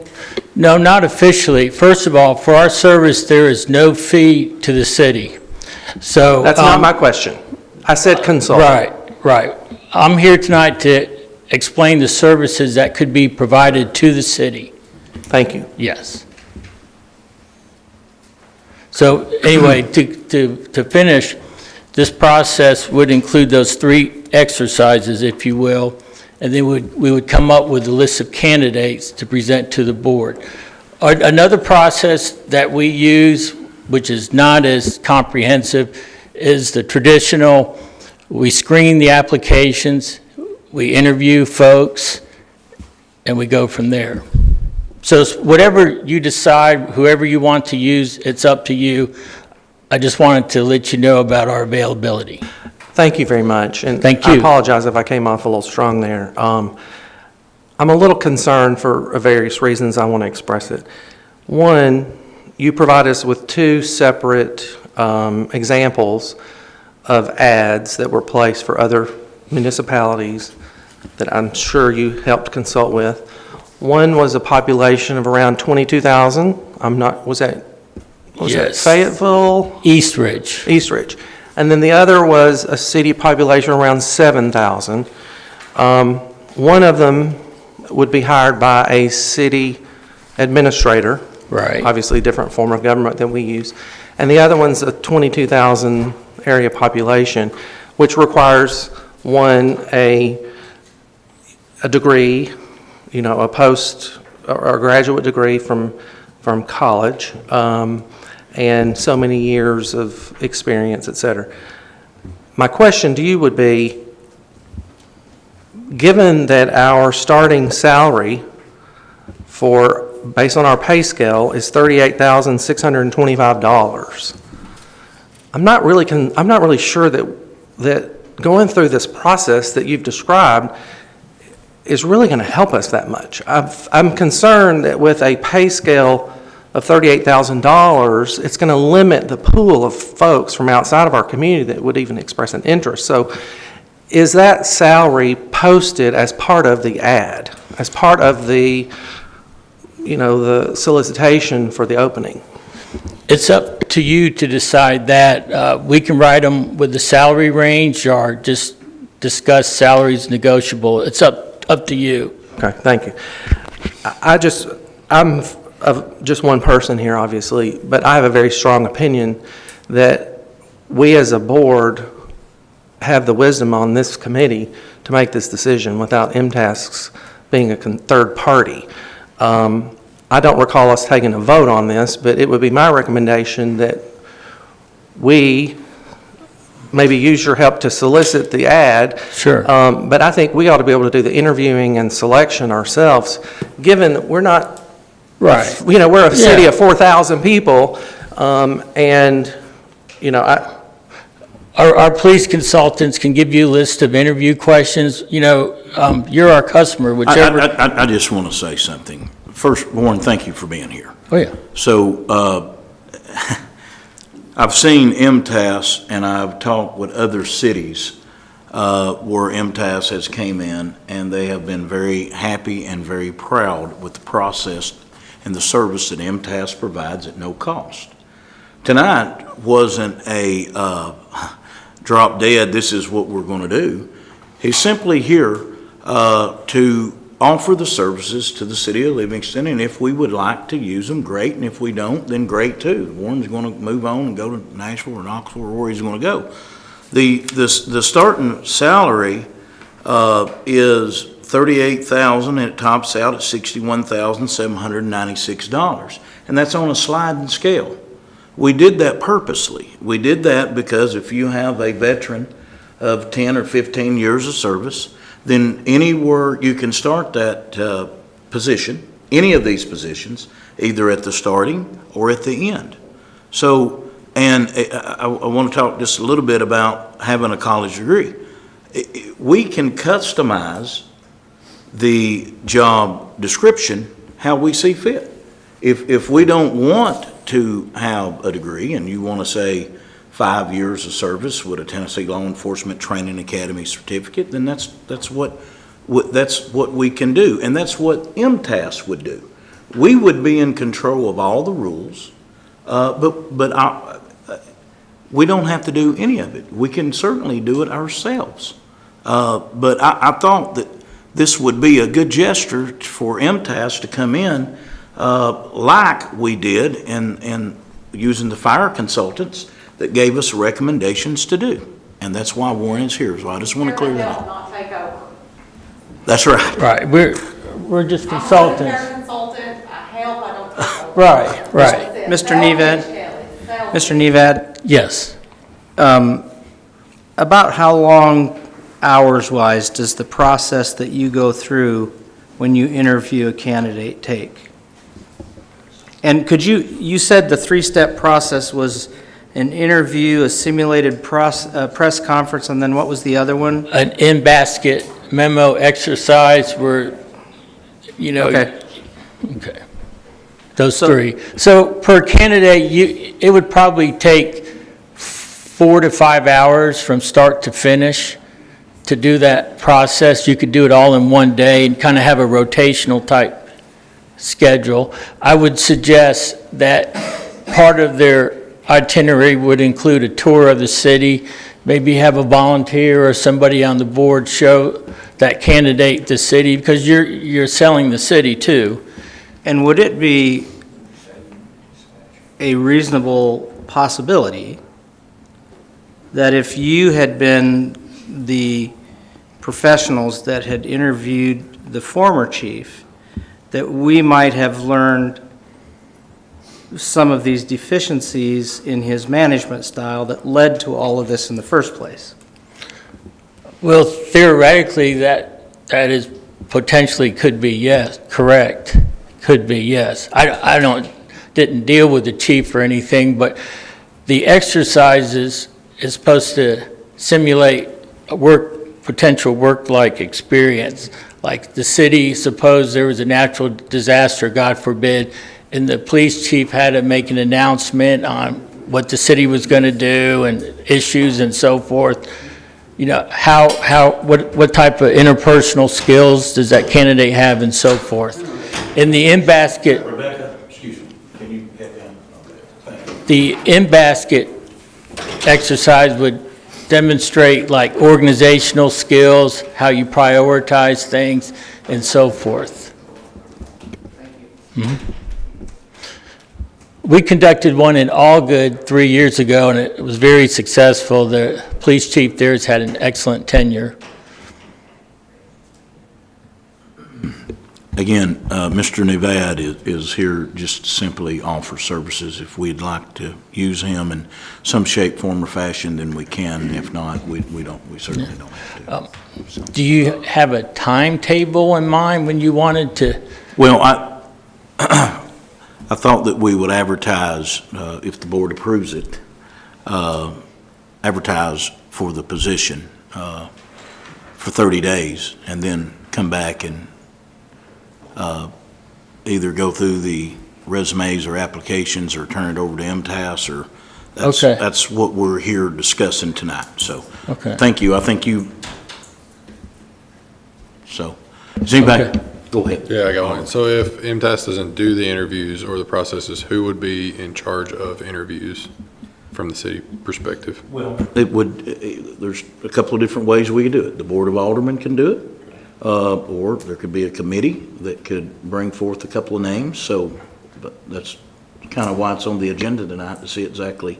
No, not officially. First of all, for our service, there is no fee to the city. So That's not my question. I said consult. Right. I'm here tonight to explain the services that could be provided to the city. Thank you. Yes. So anyway, to finish, this process would include those 3 exercises, if you will, and then we would come up with a list of candidates to present to the board. Another process that we use, which is not as comprehensive, is the traditional, we screen the applications, we interview folks, and we go from there. So it's whatever you decide, whoever you want to use, it's up to you. I just wanted to let you know about our availability. Thank you very much. And Thank I you. apologize if I came off a little strong there. I'm a little concerned for various reasons. I want to express it. One, you provide us with 2 separate examples of ads that were placed for other municipalities that I'm sure you helped consult with. One was a population of around 22,000. Was that Yes. Fayetteville? Eastridge. Eastridge. And then the other was a city population around 7,000. One of them would be hired by a city administrator. Right. Obviously, a different form of government than we use. And the other one's a 22,000 area population, which requires, one, a degree, a post or a graduate degree from college, and so many years of experience, et cetera. My question to you would be, given that our starting salary based on our pay scale is $38,625, I'm not really sure that going through this process that you've described is really going to help us that much. I'm concerned that with a pay scale of $38,000, it's going to limit the pool of folks from outside of our community that would even express an interest. So is that salary posted as part of the ad, as part of the, the solicitation for the opening? It's up to you to decide that. We can write them with the salary range or just discuss salaries negotiable. It's up to you. Okay, thank you. I'm just one person here, obviously, but I have a very strong opinion that we as a board have the wisdom on this committee to make this decision without MTASks being a third party. I don't recall us taking a vote on this, but it would be my recommendation that we maybe use your help to solicit the ad. Sure. But I think we ought to be able to do the interviewing and selection ourselves, given that we're not, Right. we're a city Yeah. of 4,000 people, and, Our police consultants can give you a list of interview questions. You're our customer, whichever. I just want to say something. First, Warren, thank you for being here. Oh, yeah. So, I've seen MTAS, and I've talked with other cities where MTAS has came in, and they have been very happy and very proud with the process and the service that MTAS provides at no cost. Tonight wasn't a drop dead, this is what we're going to do. He's simply here to offer the services to the city of Livingston, and if we would like to use them, great, and if we don't, then great too. Warren's going to move on and go to Nashville or Knoxville or where he's going to go. The starting salary is $38,000, and it tops out at $61,796, and that's on a sliding scale. We did that purposely. We did that because if you have a veteran of 10 or 15 years of service, then anywhere you can start that position, any of these positions, either at the starting or at the end. So, and I want to talk just a little bit about having a college degree. We can customize the job description how we see fit. If we don't want to have a degree and you want to say 5 years of service with a Tennessee Law Enforcement Training Academy certificate, then that's what we can do, and that's what MTAS would do. We would be in control of all the rules, but we don't have to do any of it. We can certainly do it ourselves. But I thought that this would be a good gesture for MTAS to come in like we did in using the fire consultants that gave us recommendations to do. And that's why Warren is here, so I just want to clear that up. Not take over. That's right. Right, we're just I'm a consultants. care consultant, I help, I don't take over. Right, right. Mr. Nevad? Mr. Nevad, Yes. about how long, hours-wise, does the process that you go through when you interview a candidate take? And you said the three-step process was an interview, a simulated press conference, and then what was the other one? An in-basket memo exercise where, Okay. Okay. Those three. So per candidate, it would probably take 4 to 5 hours from start to finish to do that process. You could do it all in one day and kind of have a rotational type schedule. I would suggest that part of their itinerary would include a tour of the city, maybe have a volunteer or somebody on the board show that candidate the city, because you're selling the city too. And would it be a reasonable possibility that if you had been the professionals that had interviewed the former chief, that we might have learned some of these deficiencies in his management style that led to all of this in the first place? Well, theoretically, that is potentially could be yes, correct, could be yes. I didn't deal with the chief or anything, but The exercises is supposed to simulate a potential work-like experience. Like the city, suppose there was a natural disaster, God forbid, and the police chief had to make an announcement on what the city was going to do and issues and so forth. You know, what type of interpersonal skills does that candidate have and so forth. In the in-basket, Rebecca, excuse me, can you get down? Okay, thank you. the in-basket exercise would demonstrate like organizational skills, how you prioritize things, and so forth. Mhm. We conducted one in Allgood 3 years ago, and it was very successful. The police chief there has had an excellent tenure. Again, Mr. Nevad is here just to simply offer services. If we'd like to use him in some shape, form, or fashion, then we can. If not, we certainly don't have to. So. Do you have a timetable in mind when you wanted to? Well, I thought that we would advertise, if the board approves it, advertise for the position for 30 days, and then come back and either go through the resumes or applications or turn it over to MTAS, or that's what we're here discussing tonight. So, thank you. I think you, so, is anybody? Okay. Go ahead. Yeah, I got one. So if MTAS doesn't do the interviews or the processes, who would be in charge of interviews from the city perspective? Well, it would, there's a couple of different ways we could do it. The Board of Aldermen can do it. Or there could be a committee that could bring forth a couple of names. So, but that's kind of why it's on the agenda tonight, to see exactly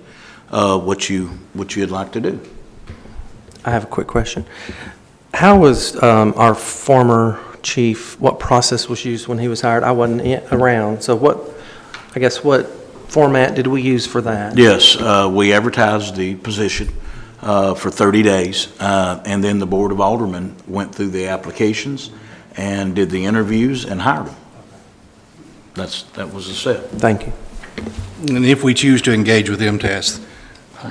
what you'd like to do. I have a quick question. How was our former chief, what process was used when he was hired? I wasn't around, so what format did we use for that? Yes, we advertised the position for 30 days, and then the Board of Aldermen went through the applications and did the interviews and hired them. That was the step. Thank you. And if we choose to engage with MTS,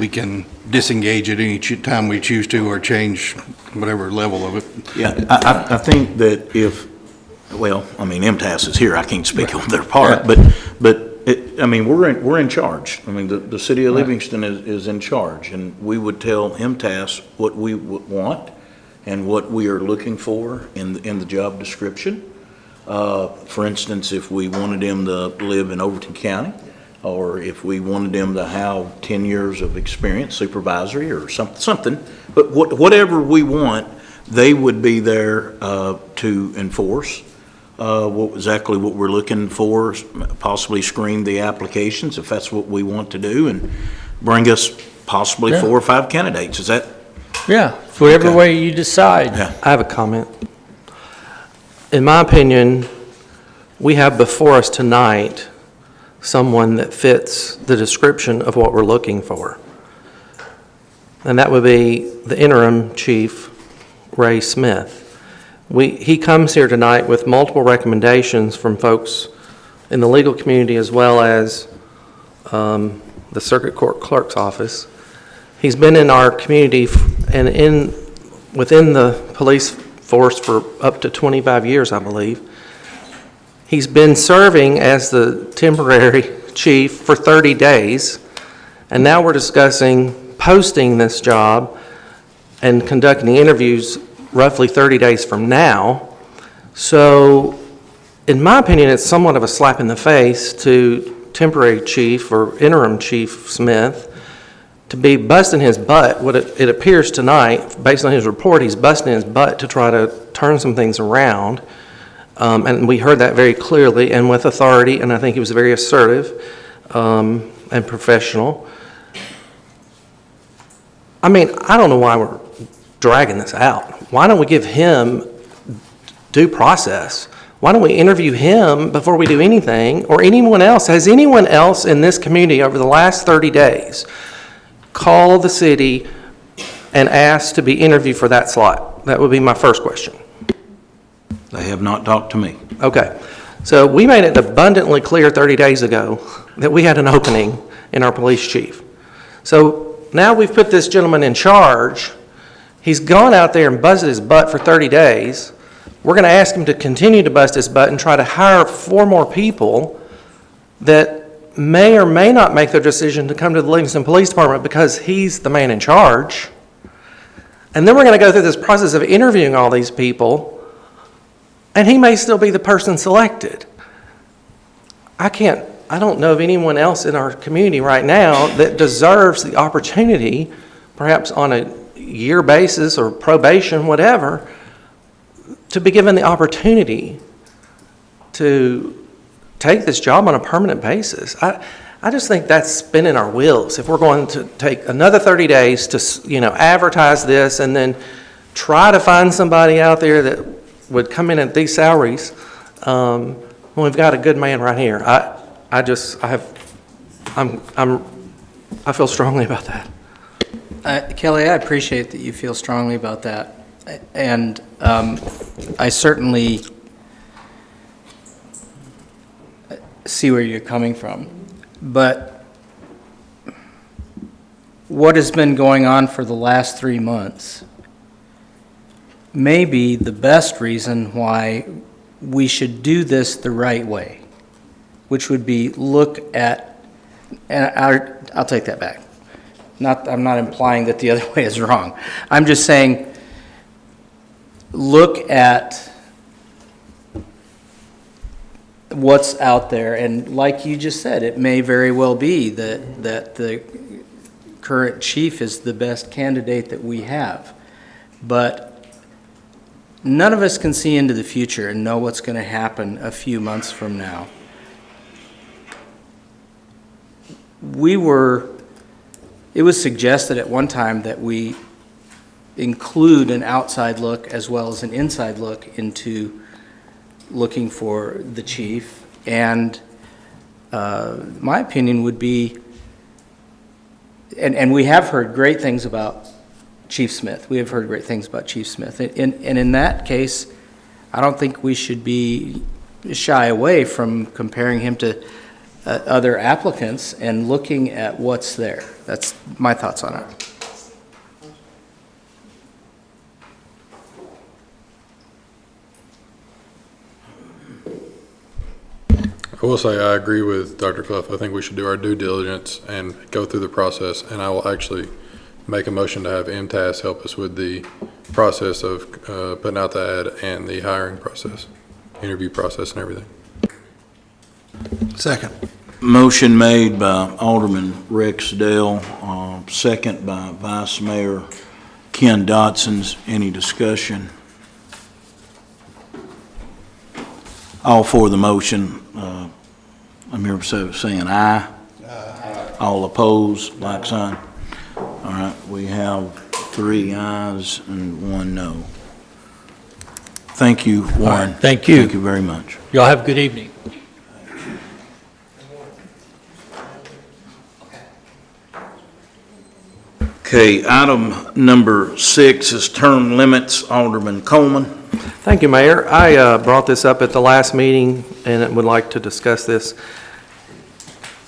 we can disengage at any time we choose to, or change whatever level of it. Yeah, I think that MTS is here, I can't speak on their part, but we're in charge. I mean, the city of Livingston is in charge, and we would tell MTS what we want and what we are looking for in the job description. For instance, if we wanted them to live in Overton County, or if we wanted them to have 10 years of experience, supervisory or something, but whatever we want, they would be there to enforce exactly what we're looking for, possibly screen the applications if that's what we want to do, and bring us possibly 4 or 5 candidates. Is that? Yeah, whatever way you decide. Yeah. I have a comment. In my opinion, we have before us tonight someone that fits the description of what we're looking for. And that would be the interim chief, Ray Smith. He comes here tonight with multiple recommendations from folks in the legal community as well as the circuit court clerk's office. He's been in our community and within the police force for up to 25 years, I believe. He's been serving as the temporary chief for 30 days, and now we're discussing posting this job and conducting the interviews roughly 30 days from now. So, in my opinion, it's somewhat of a slap in the face to temporary chief or interim chief Smith to be busting his butt. What it appears tonight, based on his report, he's busting his butt to try to turn some things around. And we heard that very clearly and with authority, and I think he was very assertive and professional. I mean, I don't know why we're dragging this out. Why don't we give him due process? Why don't we interview him before we do anything, or anyone else? Has anyone else in this community over the last 30 days called the city and asked to be interviewed for that slot? That would be my first question. They have not talked to me. Okay, so we made it abundantly clear 30 days ago that we had an opening in our police chief. So now we've put this gentleman in charge. He's gone out there and busted his butt for 30 days. We're going to ask him to continue to bust his butt and try to hire 4 more people that may or may not make their decision to come to the Livingston Police Department because he's the man in charge. And then we're going to go through this process of interviewing all these people, and he may still be the person selected. I don't know of anyone else in our community right now that deserves the opportunity, perhaps on a year basis or probation, whatever, to be given the opportunity to take this job on a permanent basis. I just think that's spinning our wheels. If we're going to take another 30 days to, advertise this and then try to find somebody out there that would come in at these salaries, when we've got a good man right here. I feel strongly about that. Kelly, I appreciate that you feel strongly about that. And I certainly see where you're coming from. But what has been going on for the last 3 months may be the best reason why we should do this the right way, which would be look at, and I'll take that back. I'm not implying that the other way is wrong. I'm just saying, look at what's out there, and like you just said, it may very well be that the current chief is the best candidate that we have. But none of us can see into the future and know what's going to happen a few months from now. It was suggested at one time that we include an outside look as well as an inside look into looking for the chief, and my opinion would be, and we have heard great things about Chief Smith. We have heard great things about Chief Smith, and in that case, I don't think we should be shy away from comparing him to other applicants and looking at what's there. That's my thoughts on it. I will say I agree with Dr. Clough. I think we should do our due diligence and go through the process, and I will actually make a motion to have MTAS help us with the process of putting out the ad and the hiring process, interview process and everything. Second. Motion made by Alderman Rex Dale, second by Vice Mayor Ken Dodson's. Any discussion? All for the motion, I'm here saying aye. Aye. All opposed, like sign. All right, we have 3 ayes and 1 no. Thank you, Warren. All right, thank you. Thank you very much. Y'all have a good evening. Okay, item number 6 is term limits. Alderman Coleman. Thank you, Mayor. I brought this up at the last meeting and would like to discuss this.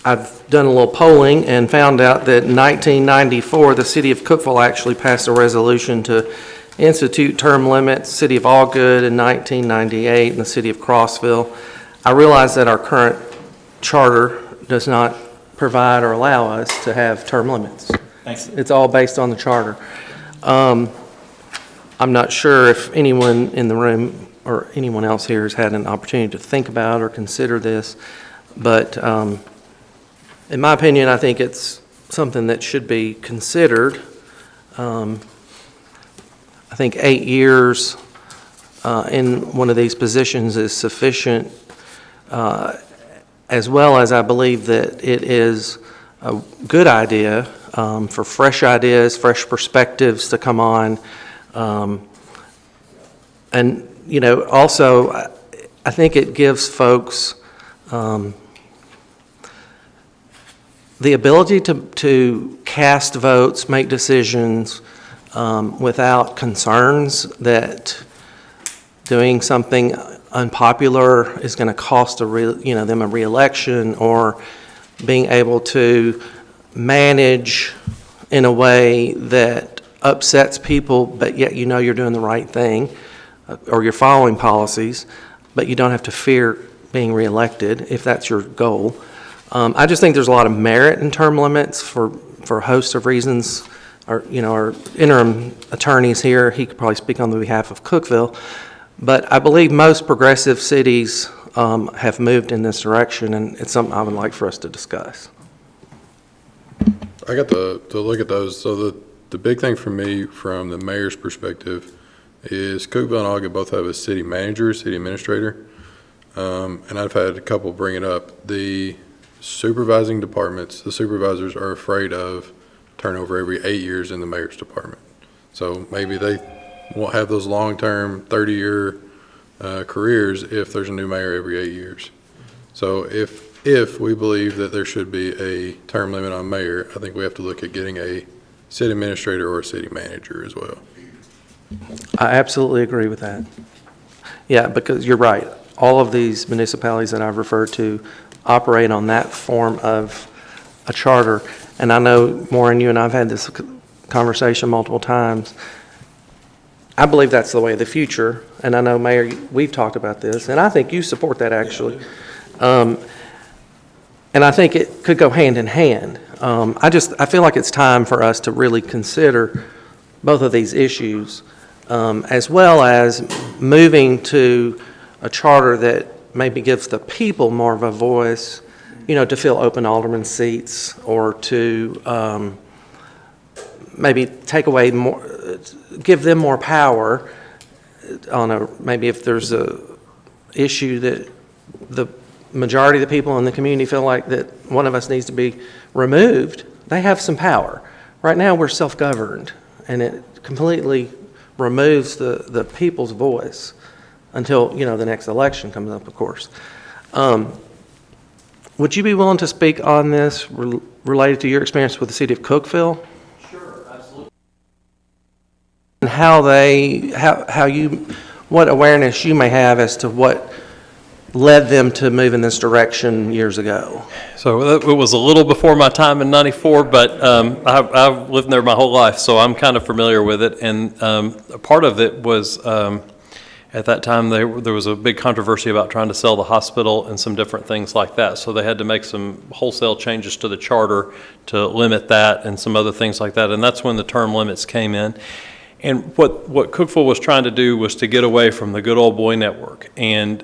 I've done a little polling and found out that in 1994, the city of Cookeville actually passed a resolution to institute term limits, city of Allgood in 1998, and the city of Crossville. I realize that our current charter does not provide or allow us to have term limits. Thanks. It's all based on the charter. I'm not sure if anyone in the room or anyone else here has had an opportunity to think about or consider this, but in my opinion, I think it's something that should be considered. I think 8 years in one of these positions is sufficient, as well as I believe that it is a good idea for fresh ideas, fresh perspectives to come on. And, also, I think it gives folks the ability to cast votes, make decisions without concerns that doing something unpopular is going to cost them a reelection, or being able to manage in a way that upsets people, but yet you know you're doing the right thing, or you're following policies, but you don't have to fear being reelected if that's your goal. I just think there's a lot of merit in term limits for a host of reasons. Our interim attorney's here, he could probably speak on the behalf of Cookeville, but I believe most progressive cities have moved in this direction, and it's something I would like for us to discuss. I got to look at those. So the big thing for me from the mayor's perspective is Cookeville and Ogden both have a city manager, city administrator. And I've had a couple bring it up. The supervising departments, the supervisors are afraid of turnover every 8 years in the mayor's department. So maybe they won't have those long-term 30-year careers if there's a new mayor every 8 years. So if we believe that there should be a term limit on mayor, I think we have to look at getting a city administrator or a city manager as well. I absolutely agree with that. Yeah, because you're right. All of these municipalities that I've referred to operate on that form of a charter. And I know, Maureen, you and I have had this conversation multiple times. I believe that's the way of the future. And I know, Mayor, we've talked about this, and I think you support that, actually. And I think it could go hand in hand. I feel like it's time for us to really consider both of these issues, as well as moving to a charter that maybe gives the people more of a voice, to fill open alderman seats, or to maybe take away more, give them more power on maybe if there's a issue that the majority of the people in the community feel like that one of us needs to be removed, they have some power. Right now, we're self-governed, and it completely removes the people's voice until, the next election comes up, of course. Would you be willing to speak on this related to your experience with the city of Cookeville? Sure, absolutely. And what awareness you may have as to what led them to move in this direction years ago? So it was a little before my time in '94, but I've lived there my whole life, so I'm kind of familiar with it. And a part of it was at that time there was a big controversy about trying to sell the hospital and some different things like that. So they had to make some wholesale changes to the charter to limit that and some other things like that. And that's when the term limits came in. And what Cookeville was trying to do was to get away from the good old boy network. And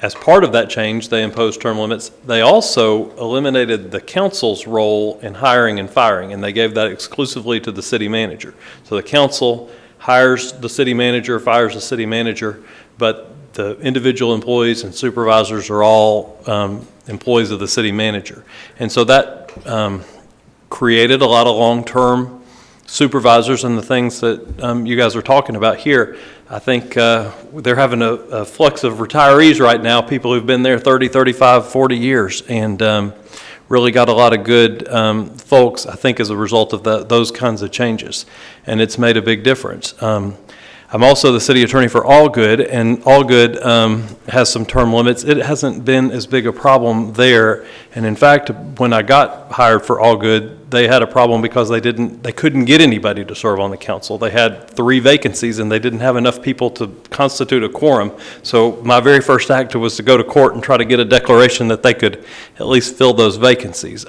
as part of that change, they imposed term limits. They also eliminated the council's role in hiring and firing, and they gave that exclusively to the city manager. So the council hires the city manager, fires the city manager, but the individual employees and supervisors are all employees of the city manager. And so that created a lot of long-term supervisors and the things that you guys are talking about here. I think they're having a flux of retirees right now, people who've been there 30, 35, 40 years, and really got a lot of good folks, I think, as a result of those kinds of changes. And it's made a big difference. I'm also the city attorney for Allgood, and Allgood has some term limits. It hasn't been as big a problem there. And in fact, when I got hired for Allgood, they had a problem because they couldn't get anybody to serve on the council. They had 3 vacancies and they didn't have enough people to constitute a quorum. So my very first act was to go to court and try to get a declaration that they could at least fill those vacancies.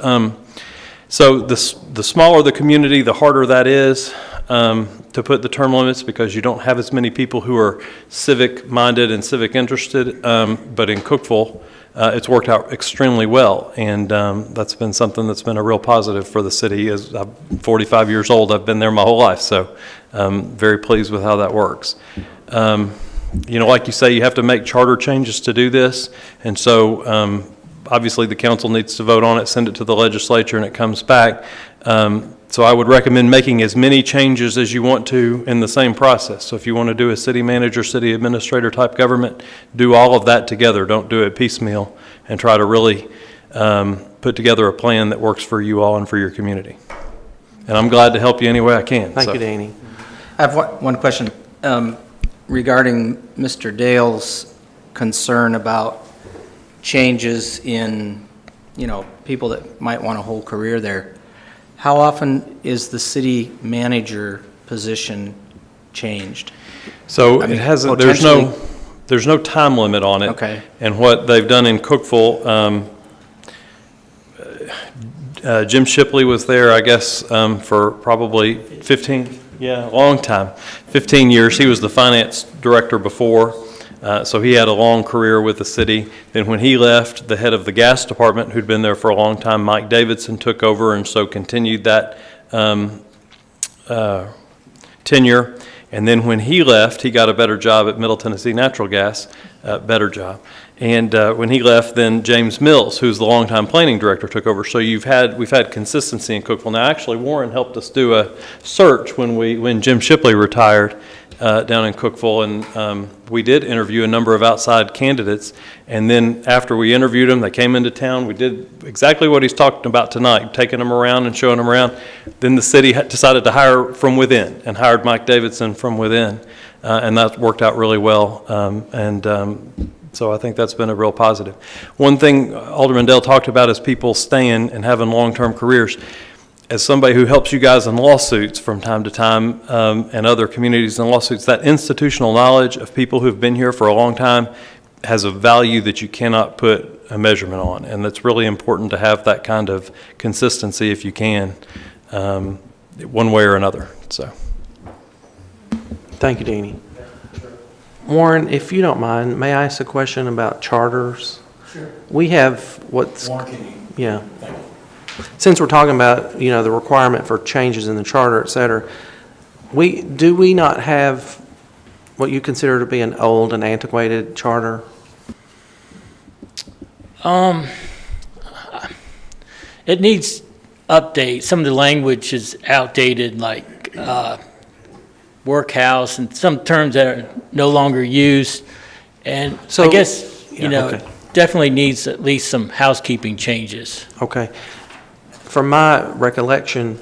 So the smaller the community, the harder that is to put the term limits, because you don't have as many people who are civic-minded and civic-interested. But in Cookeville, it's worked out extremely well, and that's been something that's been a real positive for the city. As I'm 45 years old, I've been there my whole life, so very pleased with how that works. Like you say, you have to make charter changes to do this, and so obviously the council needs to vote on it, send it to the legislature, and it comes back. So I would recommend making as many changes as you want to in the same process. So if you want to do a city manager, city administrator type government, do all of that together. Don't do it piecemeal, and try to really put together a plan that works for you all and for your community. And I'm glad to help you any way I can. Thank you, Danny. I have one question regarding Mr. Dale's concern about changes in, people that might want a whole career there. How often is the city manager position changed? So I it mean, hasn't, potentially- there's no time limit on it. Okay. And what they've done in Cookeville, Jim Shipley was there, I guess, for probably 15, a long time, 15 years. He was the finance director before, so he had a long career with the city. Then when he left, the head of the gas department, who'd been there for a long time, Mike Davidson, took over and so continued that tenure. And then when he left, he got a better job at Middle Tennessee Natural Gas, better job. And when he left, then James Mills, who's the longtime planning director, took over. So we've had consistency in Cookeville. Now, actually, Warren helped us do a search when Jim Shipley retired down in Cookeville, and we did interview a number of outside candidates. And then after we interviewed them, they came into town. We did exactly what he's talking about tonight, taking them around and showing them around. Then the city decided to hire from within and hired Mike Davidson from within, and that worked out really well. So I think that's been a real positive. One thing Alderman Dale talked about is people staying and having long-term careers. As somebody who helps you guys in lawsuits from time to time, and other communities in lawsuits, that institutional knowledge of people who've been here for a long time has a value that you cannot put a measurement on. And it's really important to have that kind of consistency if you can, one way or another, so. Thank you, Danny. Warren, if you don't mind, may I ask a question about charters? Sure. We have what's... Warren, can you? Yeah. Since we're talking about, the requirement for changes in the charter, et cetera, do we not have what you consider to be an old and antiquated charter? It needs update. Some of the language is outdated, like workhouse and some terms that are no longer used. And so I guess, okay. definitely needs at least some housekeeping changes. Okay. From my recollection,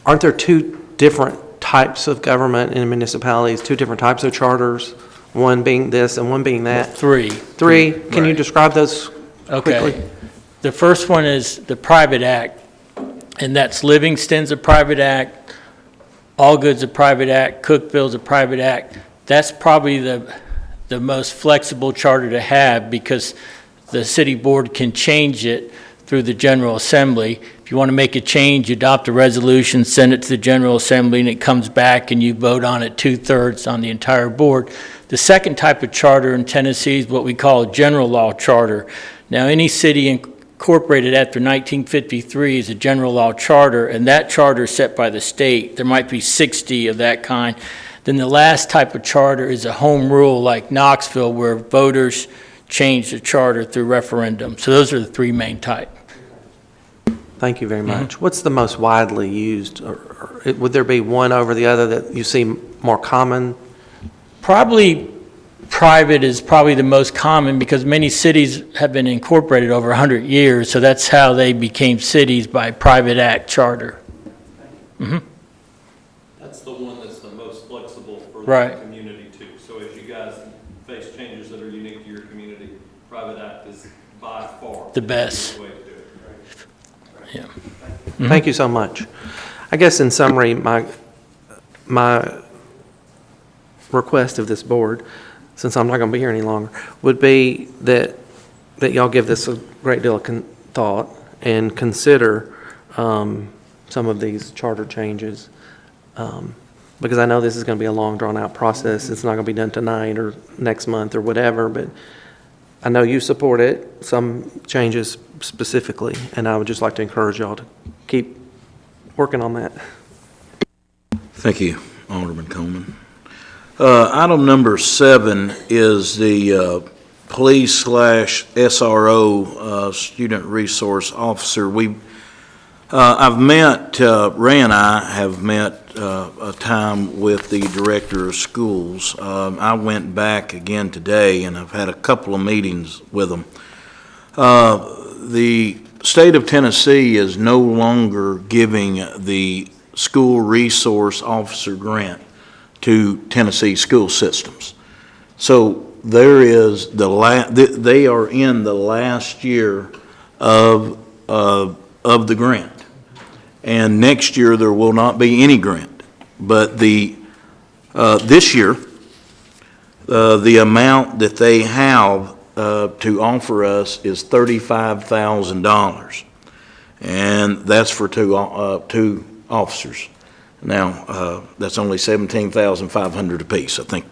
aren't there two different types of government in municipalities, two different types of charters, one being this and one being that? Three. Three? Can you describe those quickly? Okay. The first one is the private act, and that's Livingston's a private act, Allgood's a private act, Cookeville's a private act. That's probably the most flexible charter to have because the city board can change it through the General Assembly. If you want to make a change, you adopt a resolution, send it to the General Assembly, and it comes back and you vote on it 2/3 on the entire board. The second type of charter in Tennessee is what we call a general law charter. Now, any city incorporated after 1953 is a general law charter, and that charter is set by the state. There might be 60 of that kind. Then the last type of charter is a home rule like Knoxville, where voters change the charter through referendum. So those are the three main types. Thank you very much. What's the most widely used? Or would there be one over the other that you see more common? Probably private is probably the most common because many cities have been incorporated over 100 years, so that's how they became cities, by private act charter. That's the one that's the most flexible for Right. the community too. So as you guys face changes that are unique to your community, private act is by far The best. way to do it. Yeah. Thank you so much. I guess in summary, my request of this board, since I'm not going to be here any longer, would be that y'all give this a great deal of thought and consider some of these charter changes. Because I know this is going to be a long, drawn-out process. It's not going to be done tonight or next month or whatever, but I know you support it, some changes specifically, and I would just like to encourage y'all to keep working on that. Thank you, Alderman Coleman. Item number 7 is the police/SRO student resource officer. I've met, Ray and I have met a time with the director of schools. I went back again today, and I've had a couple of meetings with them. The state of Tennessee is no longer giving the school resource officer grant to Tennessee school systems. So there is they are in the last year of the grant. and next year there will not be any grant. But this year, the amount that they have to offer us is $35,000, and that's for two officers. Now, that's only $17,500 apiece. I think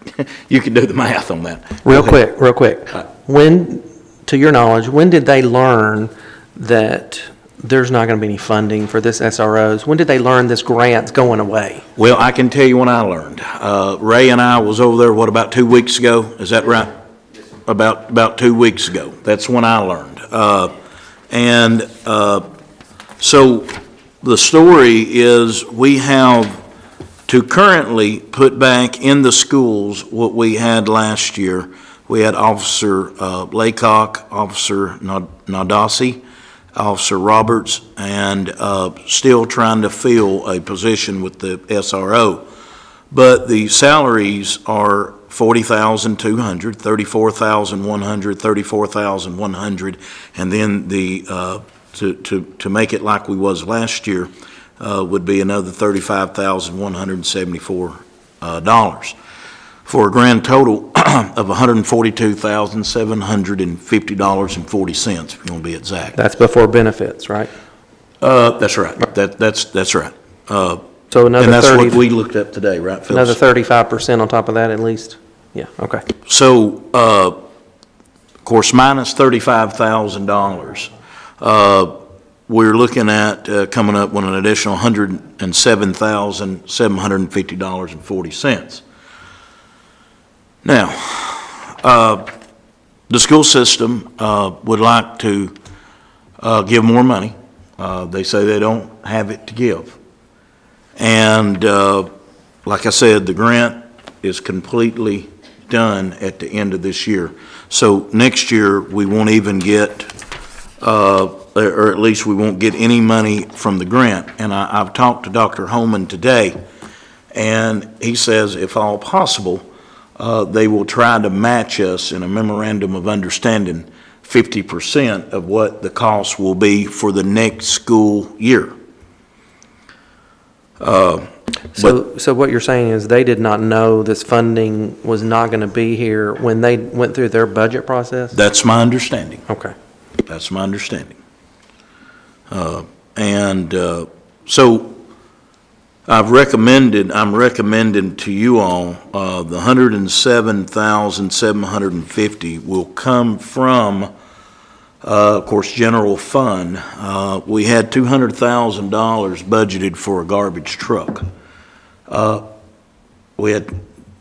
you can do the math on that. Real quick. When, to your knowledge, when did they learn that there's not going to be any funding for this SROs? When did they learn this grant's going away? Well, I can tell you when I learned. Ray and I was over there, about 2 weeks ago? Is that right? About 2 weeks ago. That's when I learned. So the story is we have to currently put back in the schools what we had last year. We had Officer Laycock, Officer Nadasi, Officer Roberts, and still trying to fill a position with the SRO. But the salaries are $40,200, $34,100, $34,100, and then to make it like we was last year would be another $35,174 for a grand total of $142,750.40, if you want to be exact. That's before benefits, right? That's right. That's right. So another And that's 30, what we looked up today, right, Phil? another 35% on top of that at least? Yeah, okay. So, of course, minus $35,000, we're looking at coming up with an additional $107,750.40. Now, the school system would like to give more money. They say they don't have it to give. And like I said, the grant is completely done at the end of this year. So next year, we won't even get, or at least we won't get any money from the grant. And I've talked to Dr. Holman today, and he says if all possible, they will try to match us in a memorandum of understanding 50% of what the cost will be for the next school year. So what you're saying is they did not know this funding was not going to be here when they went through their budget process? That's my understanding. Okay. That's my understanding. So I'm recommending to you all, the $107,750 will come from, of course, general fund. We had $200,000 budgeted for a garbage truck.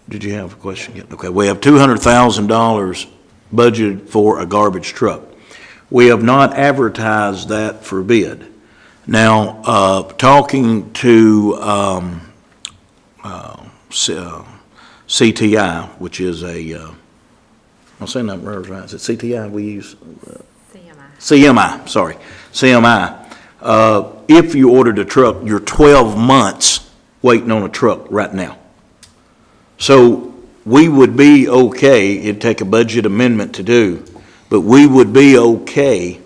Did you have a question yet? Okay, we have $200,000 budgeted for a garbage truck. We have not advertised that for bid. Now, talking to CTI, which is I'm saying that right, is it CTI we use? CMI, sorry, CMI. If you ordered a truck, you're 12 months waiting on a truck right now. So we would be okay, it'd take a budget amendment to do, but we would be okay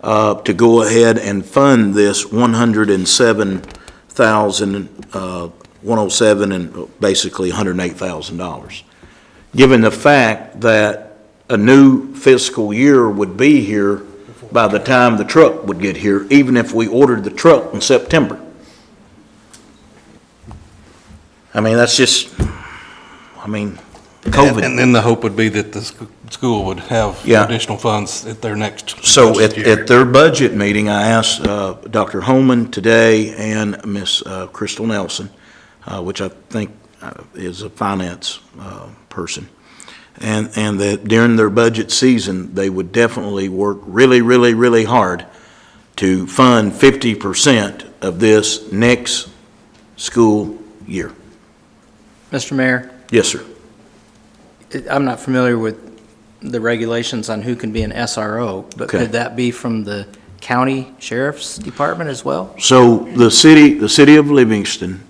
to go ahead and fund this $107,107 and basically $108,000. Given the fact that a new fiscal year would be here by the time the truck would get here, even if we ordered the truck in September. I mean, that's just, COVID. And then the hope would be that the school would have Yeah. additional funds at their next So budget year. at their budget meeting, I asked Dr. Holman today and Miss Crystal Nelson, which I think is a finance person, and that during their budget season, they would definitely work really, really, really hard to fund 50% of this next school year. Mr. Mayor, Yes, sir. I'm not familiar with the regulations on who can be an SRO, but Okay. could that be from the county sheriff's department as well? So the city of Livingston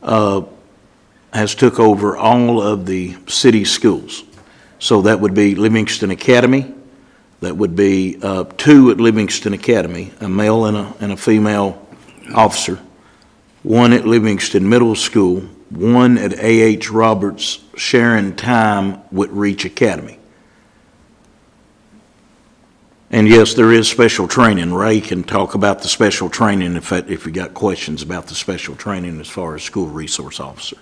has took over all of the city schools. So that would be Livingston Academy, that would be two at Livingston Academy, a male and a female officer, one at Livingston Middle School, one at A.H. Roberts, sharing time with Reach Academy. And yes, there is special training. Ray can talk about the special training if you got questions about the special training as far as school resource officer.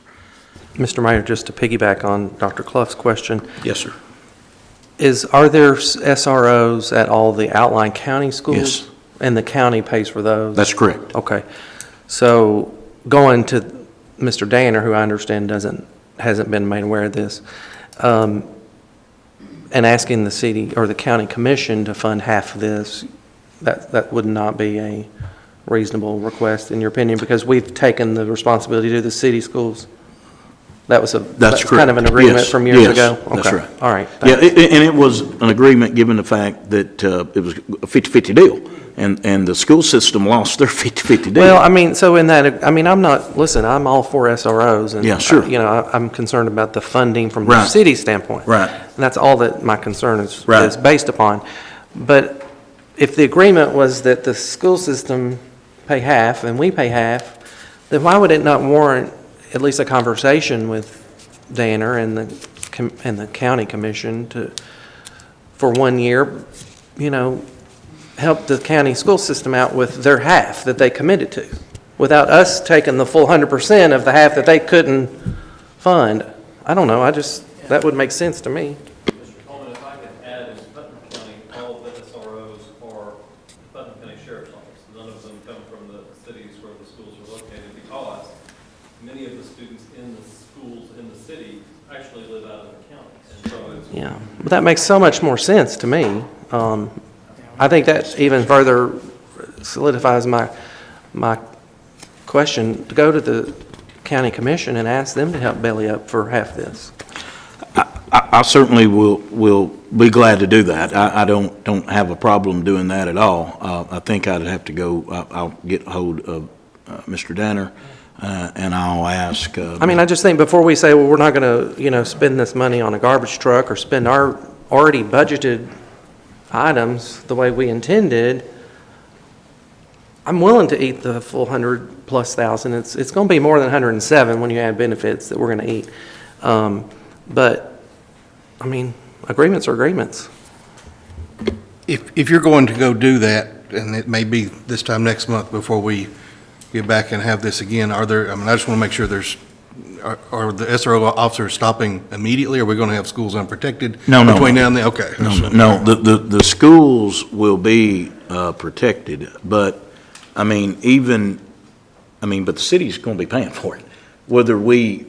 Mr. Mayor, just to piggyback on Dr. Clough's question, Yes, sir. are there SROs at all the outlying county schools? Yes. And the county pays for those? That's correct. Okay. So going to Mr. Danner, who I understand hasn't been made aware of this, and asking the city or the county commission to fund half of this, that would not be a reasonable request in your opinion, because we've taken the responsibility to do the city schools. That's That's correct. kind of an agreement Yes, from years yes, ago? that's Okay. right. All right. Yeah, and it was an agreement given the fact that it was a 50-50 deal, and the school system lost their 50-50 deal. Well, I mean, so in that, I mean, I'm all for SROs. And Yeah, sure. I'm concerned about the funding from the Right. city standpoint. Right. And that's all that my concern is Right. based upon. But if the agreement was that the school system pay half and we pay half, then why would it not warrant at least a conversation with Danner and the county commission for 1 year, help the county school system out with their half that they committed to, without us taking the full 100% of the half that they couldn't fund? I don't know, that would make sense to me. Mr. Coleman, if I could add, in Putnam County, all of the SROs are the Putnam County Sheriff's Office. None of them come from the cities where the schools are located, because many of the students in the schools in the city actually live out of the county. And so it's Yeah, but that makes so much more sense to me. I think that even further solidifies my question, to go to the county commission and ask them to help belly up for half this. I certainly will be glad to do that. I don't have a problem doing that at all. I think I'd have to go, I'll get hold of Mr. Danner, and I'll ask. I mean, I just think before we say, well, we're not going to, spend this money on a garbage truck or spend our already budgeted items the way we intended, I'm willing to eat the full 100,000+. It's going to be more than 107 when you add benefits that we're going to eat. But, I mean, agreements are agreements. If you're going to go do that, and it may be this time next month before we get back and have this again, I just want to make sure are the SRO officers stopping immediately? Are we going to have schools unprotected? No. Between now and then? Okay. No, the schools will be protected, but, but the city's going to be paying for it. Whether we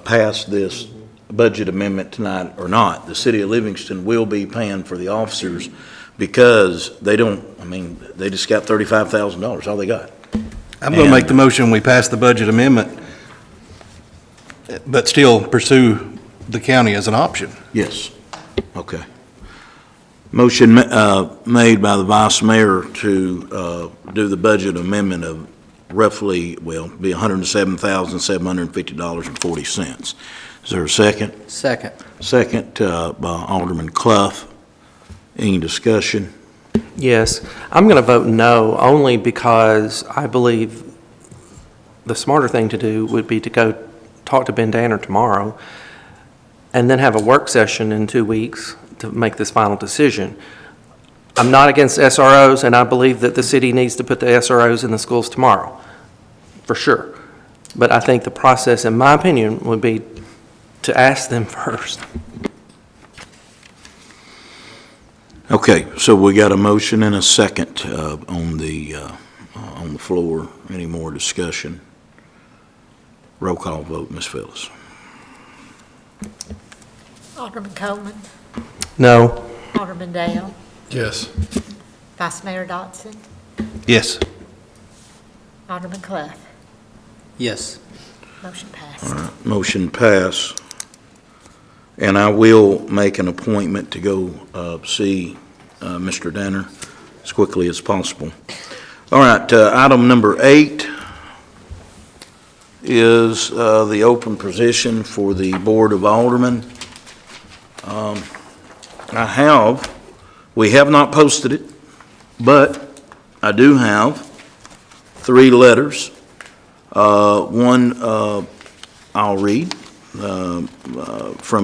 pass this budget amendment tonight or not, the city of Livingston will be paying for the officers, because they just got $35,000, all they got. I'm going to make the motion, we pass the budget amendment, but still pursue the county as an option. Yes, okay. Motion made by the vice mayor to do the budget amendment of roughly, be $107,750.40. Is there a second? Second. Second by Alderman Clough. Any discussion? Yes, I'm going to vote no, only because I believe the smarter thing to do would be to go talk to Ben Danner tomorrow and then have a work session in 2 weeks to make this final decision. I'm not against SROs, and I believe that the city needs to put the SROs in the schools tomorrow, for sure. But I think the process, in my opinion, would be to ask them first. Okay, so we got a motion and a second on the floor. Any more discussion? Roll call vote, Ms. Phyllis. Alderman Coleman, No. Alderman Dale, Yes. Vice Mayor Dotson, Yes. Alderman Clough. Yes. Motion passed. Motion pass. And I will make an appointment to go see Mr. Danner as quickly as possible. All right, item number 8 is the open position for the Board of Aldermen. We have not posted it. But I do have 3 letters. One I'll read from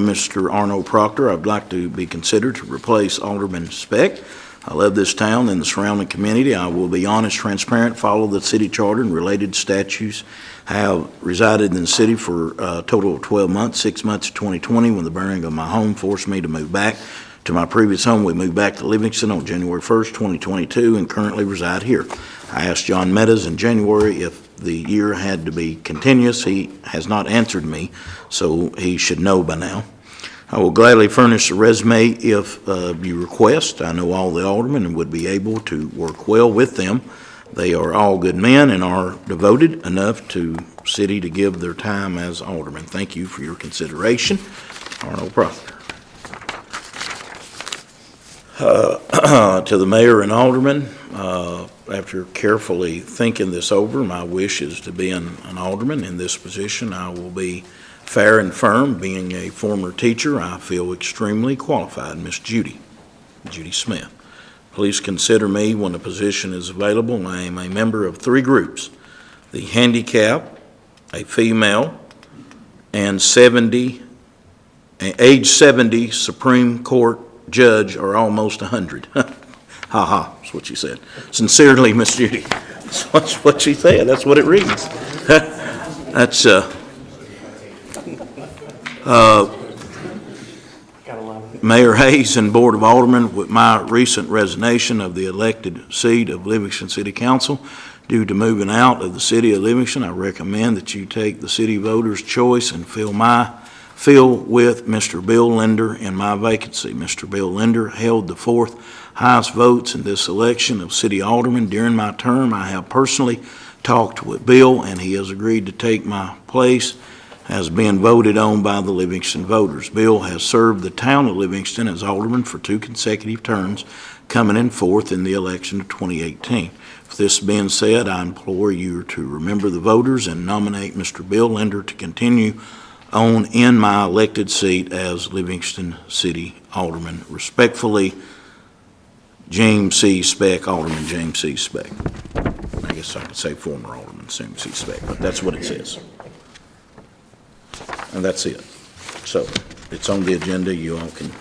Mr. Arnold Proctor. I'd like to be considered to replace Alderman Speck. I love this town and the surrounding community. I will be honest, transparent, follow the city charter and related statutes. Have resided in the city for a total of 12 months, 6 months of 2020, when the burning of my home forced me to move back to my previous home. We moved back to Livingston on January 1st, 2022, and currently reside here. I asked John Meadows in January if the year had to be continuous. He has not answered me, so he should know by now. I will gladly furnish a resume if you request. I know all the aldermen and would be able to work well with them. They are all good men and are devoted enough to city to give their time as aldermen. Thank you for your consideration. Arnold Proctor. To the mayor and aldermen, after carefully thinking this over, my wish is to be an alderman. In this position, I will be fair and firm. Being a former teacher, I feel extremely qualified. Miss Judy Smith. Please consider me when the position is available. I am a member of 3 groups: the handicap, a female, and age 70 Supreme Court judge, or almost 100. Ha ha, that's what she said. Sincerely, Miss Judy. That's what she said. That's what it reads. That's Mayor Hayes and Board of Aldermen, with my recent resignation of the elected seat of Livingston City Council due to moving out of the city of Livingston, I recommend that you take the city voters' choice and fill with Mr. Bill Linder in my vacancy. Mr. Bill Linder held the 4th highest votes in this election of city alderman. During my term, I have personally talked with Bill, and he has agreed to take my place as being voted on by the Livingston voters. Bill has served the town of Livingston as alderman for 2 consecutive terms, coming in 4th in the election of 2018. With this being said, I implore you to remember the voters and nominate Mr. Bill Linder to continue on in my elected seat as Livingston City Alderman. Respectfully, James C. Speck, Alderman James C. Speck. I guess I could say former Alderman James C. Speck, but that's what it says. And that's it. So, it's on the agenda. You all can.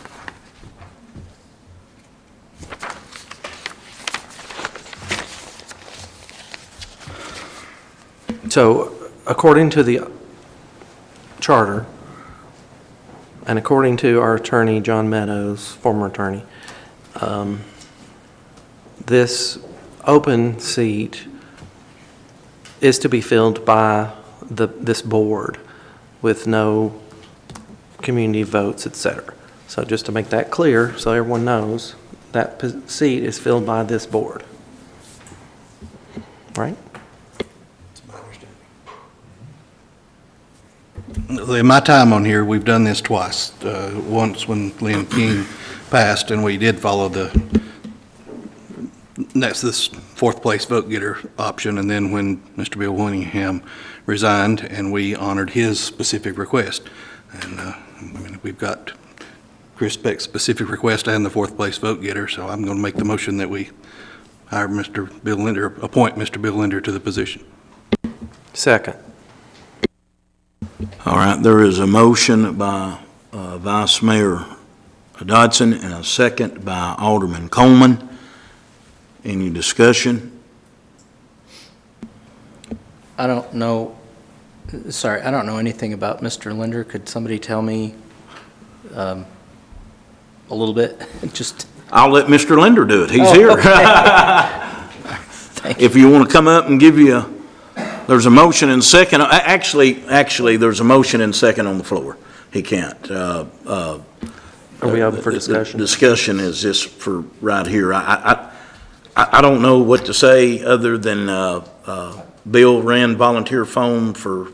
So, according to the charter, and according to our attorney, John Meadows, former attorney, this open seat is to be filled by this board with no community votes, etc. So just to make that clear, so everyone knows, that seat is filled by this board. Right? In my time on here, we've done this twice. Once when Lynn King passed, and we did follow this 4th place vote getter option, and then when Mr. Bill Winningham resigned, and we honored his specific request. And we've got Chris Beck's specific request and the 4th place vote getter, so I'm going to make the motion that we hire Mr. Bill Linder, appoint Mr. Bill Linder to the position. Second. All right, there is a motion by Vice Mayor Dodson and a second by Alderman Coleman. Any discussion? I don't know anything about Mr. Linder. Could somebody tell me a little bit? Just. I'll let Mr. Linder do it. He's here. Okay. If you want to come up and give you there's a motion and second. Actually, there's a motion and second on the floor. He can't. Are we open for discussion? Discussion is just for right here. I don't know what to say other than Bill ran volunteer phone for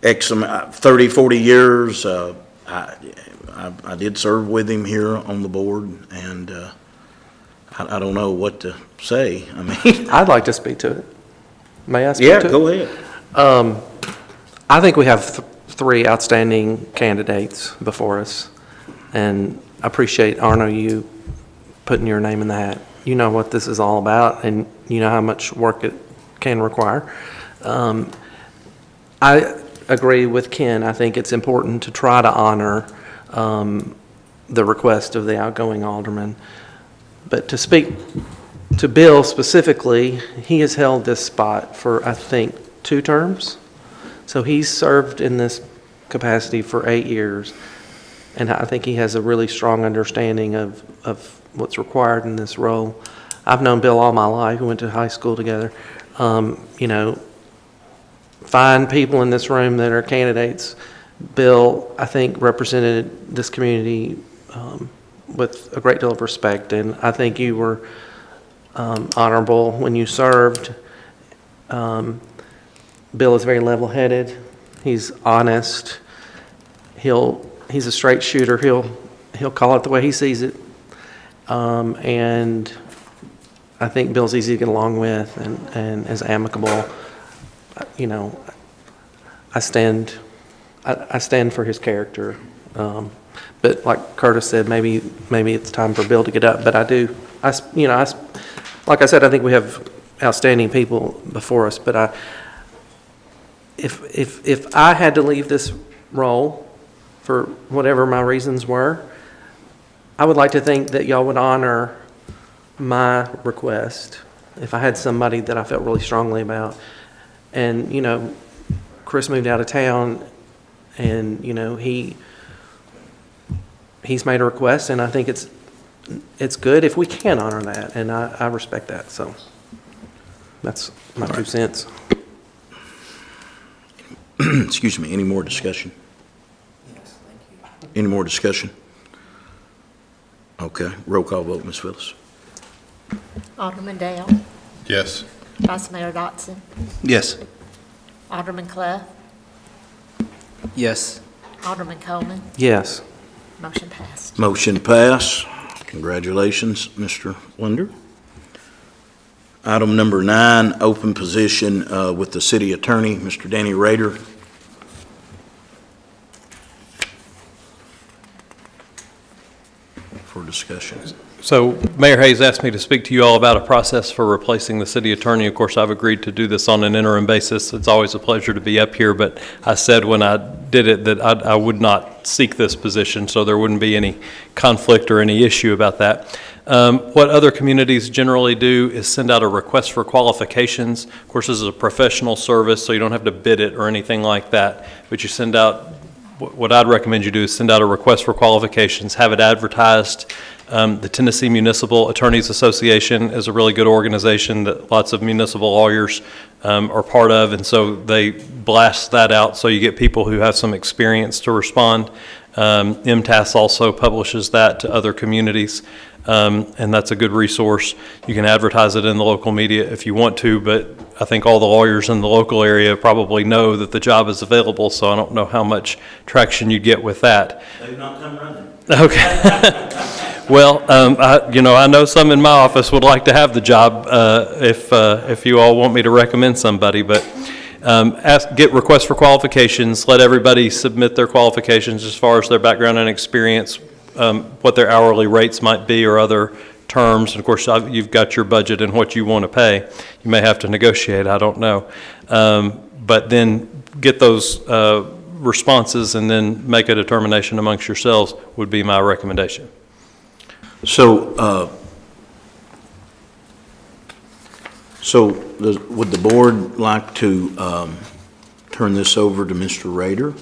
30, 40 years. I did serve with him here on the board, and I don't know what to say. I mean, I'd like to speak to it. May I speak to it? Yeah, go ahead. I think we have 3 outstanding candidates before us, and I appreciate, Arno, you putting your name in the hat. you know what this is all about, and you know how much work it can require. I agree with Ken. I think it's important to try to honor the request of the outgoing alderman. But to speak to Bill specifically, he has held this spot for, I think, 2 terms. So he's served in this capacity for 8 years. And I think he has a really strong understanding of what's required in this role. I've known Bill all my life. We went to high school together. You know, fine people in this room that are candidates. Bill, I think, represented this community with a great deal of respect, and I think you were honorable when you served. Bill is very level-headed. He's honest. He's a straight shooter. He'll call it the way he sees it, and I think Bill's easy to get along with and is amicable. You know, I stand for his character. But like Curtis said, maybe it's time for Bill to get up. But like I said, I think we have outstanding people before us. But if I had to leave this role for whatever my reasons were, I would like to think that y'all would honor my request if I had somebody that I felt really strongly about. And, you know, Chris moved out of town, and, you know, he's made a request, and I think it's good if we can honor that, and I respect that. So that's my 2 cents. Excuse me, any more discussion? Yes, thank you. Any more discussion? Okay, roll call vote, Ms. Phyllis. Alderman Dale, Yes. Vice Mayor Dotson, Yes. Alderman Clough, Yes. Alderman Coleman, Yes. motion passed. Motion pass. Congratulations, Mr. Linder. Item number 9, open position with the city attorney, Mr. Danny Rader. For discussion. So Mayor Hayes asked me to speak to you all about a process for replacing the city attorney. Of course, I've agreed to do this on an interim basis. It's always a pleasure to be up here, but I said when I did it that I would not seek this position, so there wouldn't be any conflict or any issue about that. What other communities generally do is send out a request for qualifications. Of course, this is a professional service, so you don't have to bid it or anything like that, but you send out, what I'd recommend you do is send out a request for qualifications, have it advertised. The Tennessee Municipal Attorneys Association is a really good organization that lots of municipal lawyers are part of, and so they blast that out so you get people who have some experience to respond. MTAS also publishes that to other communities, and that's a good resource. You can advertise it in the local media if you want to, but I think all the lawyers in the local area probably know that the job is available, so I don't know how much traction you get with that. They've not come running. Okay. Well, I know some in my office would like to have the job if you all want me to recommend somebody, but get requests for qualifications, let everybody submit their qualifications as far as their background and experience, what their hourly rates might be or other terms. And of course, you've got your budget and what you want to pay. You may have to negotiate, I don't know. But then get those responses and then make a determination amongst yourselves would be my recommendation. So, would the board like to turn this over to Mr. Rader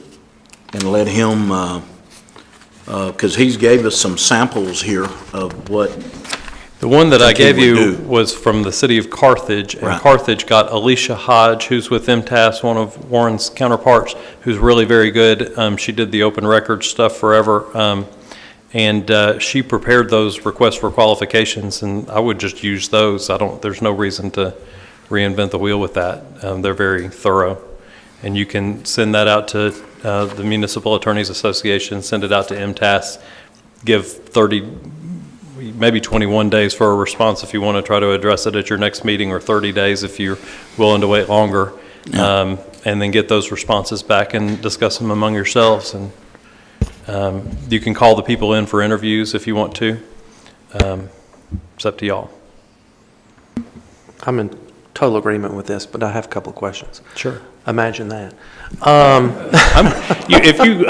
and let him, because he's gave us some samples here of what The one that I gave you do. was from the city of Carthage, and Right. Carthage got Alicia Hodge, who's with MTAS, one of Warren's counterparts, who's really very good. She did the open records stuff forever. And she prepared those requests for qualifications, and I would just use those. There's no reason to reinvent the wheel with that. They're very thorough. And you can send that out to the Municipal Attorneys Association, send it out to MTAS, give 30, maybe 21 days for a response if you want to try to address it at your next meeting, or 30 days if you're willing to wait longer. Yeah. And then get those responses back and discuss them among yourselves. And you can call the people in for interviews if you want to. It's up to y'all. I'm in total agreement with this, but I have a couple of questions. Sure. Imagine that. If you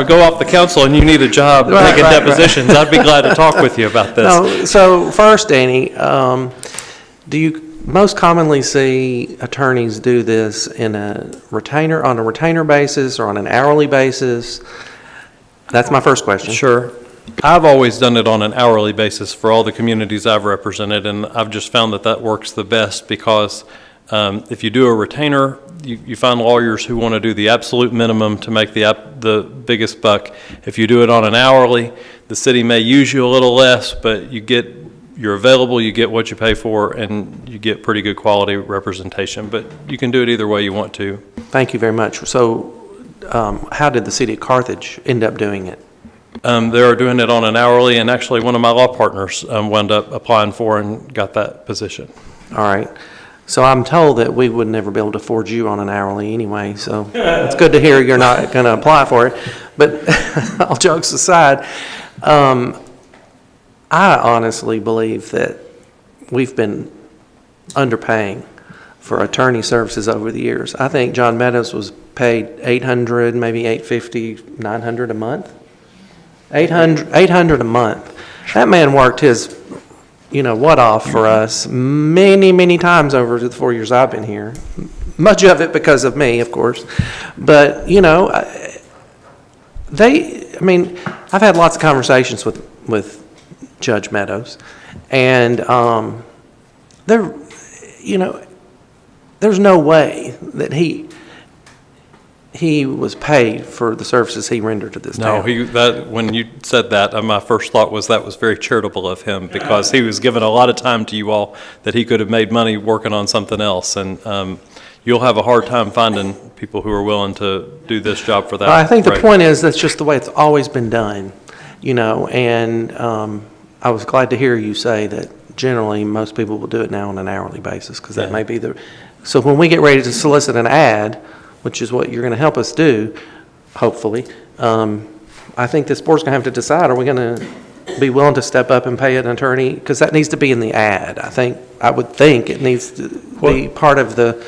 go off the council and you need a job Right, taking right, depositions, I'd be glad to talk with you about this. No, so first, Danny, do you most commonly see attorneys do this in on a retainer basis or on an hourly basis? That's my first question. Sure. I've always done it on an hourly basis for all the communities I've represented, and I've just found that that works the best because if you do a retainer, you find lawyers who want to do the absolute minimum to make the biggest buck. If you do it on an hourly, the city may use you a little less, but you're available, you get what you pay for, and you get pretty good quality representation. But you can do it either way you want to. Thank you very much. So how did the city of Carthage end up doing it? They are doing it on an hourly, and actually one of my law partners wound up applying for and got that position. All right. So I'm told that we would never be able to afford you on an hourly anyway, so it's good to hear you're not going to apply for it. But all jokes aside, I honestly believe that we've been underpaying for attorney services over the years. I think John Meadows was paid $800, maybe $850, $900 a month. $800 a month. That man worked his what off for us many, many times over the 4 years I've been here. Much of it because of me, of course. But, I've had lots of conversations with Judge Meadows, and there's no way that he was paid for the services he rendered to this town. No, when you said that, my first thought was that was very charitable of him because he was given a lot of time to you all that he could have made money working on something else. And you'll have a hard time finding people who are willing to do this job for that. I think the point is that's just the way it's always been done, and I was glad to hear you say that generally most people will do it now on an hourly basis because that may be so when we get ready to solicit an ad, which is what you're going to help us do, hopefully, I think this board's going to have to decide, are we going to be willing to step up and pay an attorney? Because that needs to be in the ad. I would think it needs to be part of the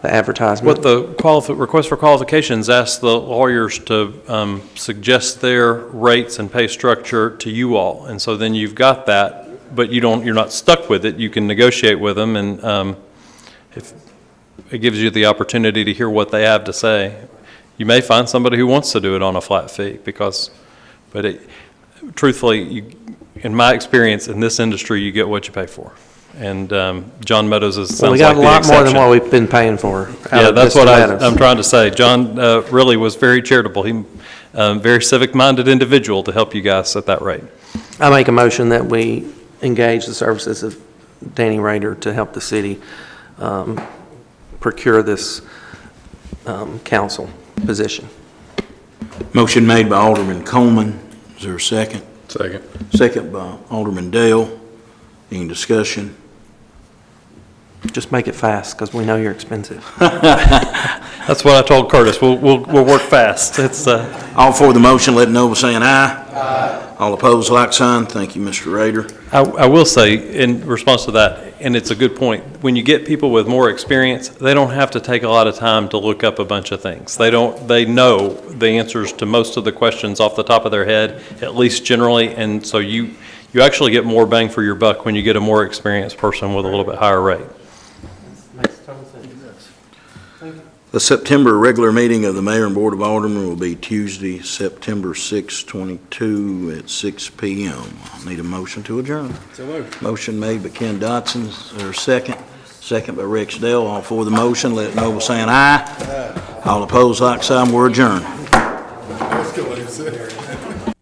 advertisement. What the request for qualifications asks the lawyers to suggest their rates and pay structure to you all. And so then you've got that, but you're not stuck with it. You can negotiate with them, and if it gives you the opportunity to hear what they have to say. You may find somebody who wants to do it on a flat fee truthfully, in my experience in this industry, you get what you pay for. And John Meadows sounds like the exception. We got a lot more than what we've been paying for. Yeah, that's what I'm trying to say. John really was very charitable. He very civic-minded individual to help you guys at that rate. I make a motion that we engage the services of Danny Rader to help the city procure this council position. Motion made by Alderman Coleman. Is there a second? Second. Second by Alderman Dale. Any discussion? Just make it fast, because we know you're expensive. That's what I told Curtis. We'll work fast. It's all for the motion, let it know by saying aye. Aye. All opposed, like sign. Thank you, Mr. Rader. I will say, in response to that, and it's a good point, when you get people with more experience, they don't have to take a lot of time to look up a bunch of things. They know the answers to most of the questions off the top of their head, at least generally, and so you actually get more bang for your buck when you get a more experienced person with a little bit higher rate. Makes total sense. The September regular meeting of the Mayor and Board of Aldermen will be Tuesday, September 6, 2022 at 6 p.m. I need a motion to adjourn. So moved. Motion made by Ken Dotson. Is there a second? Second by Rex Dale. All for the motion, let it know by saying aye. Aye. All opposed, like sign. We're adjourned. That's good what he said.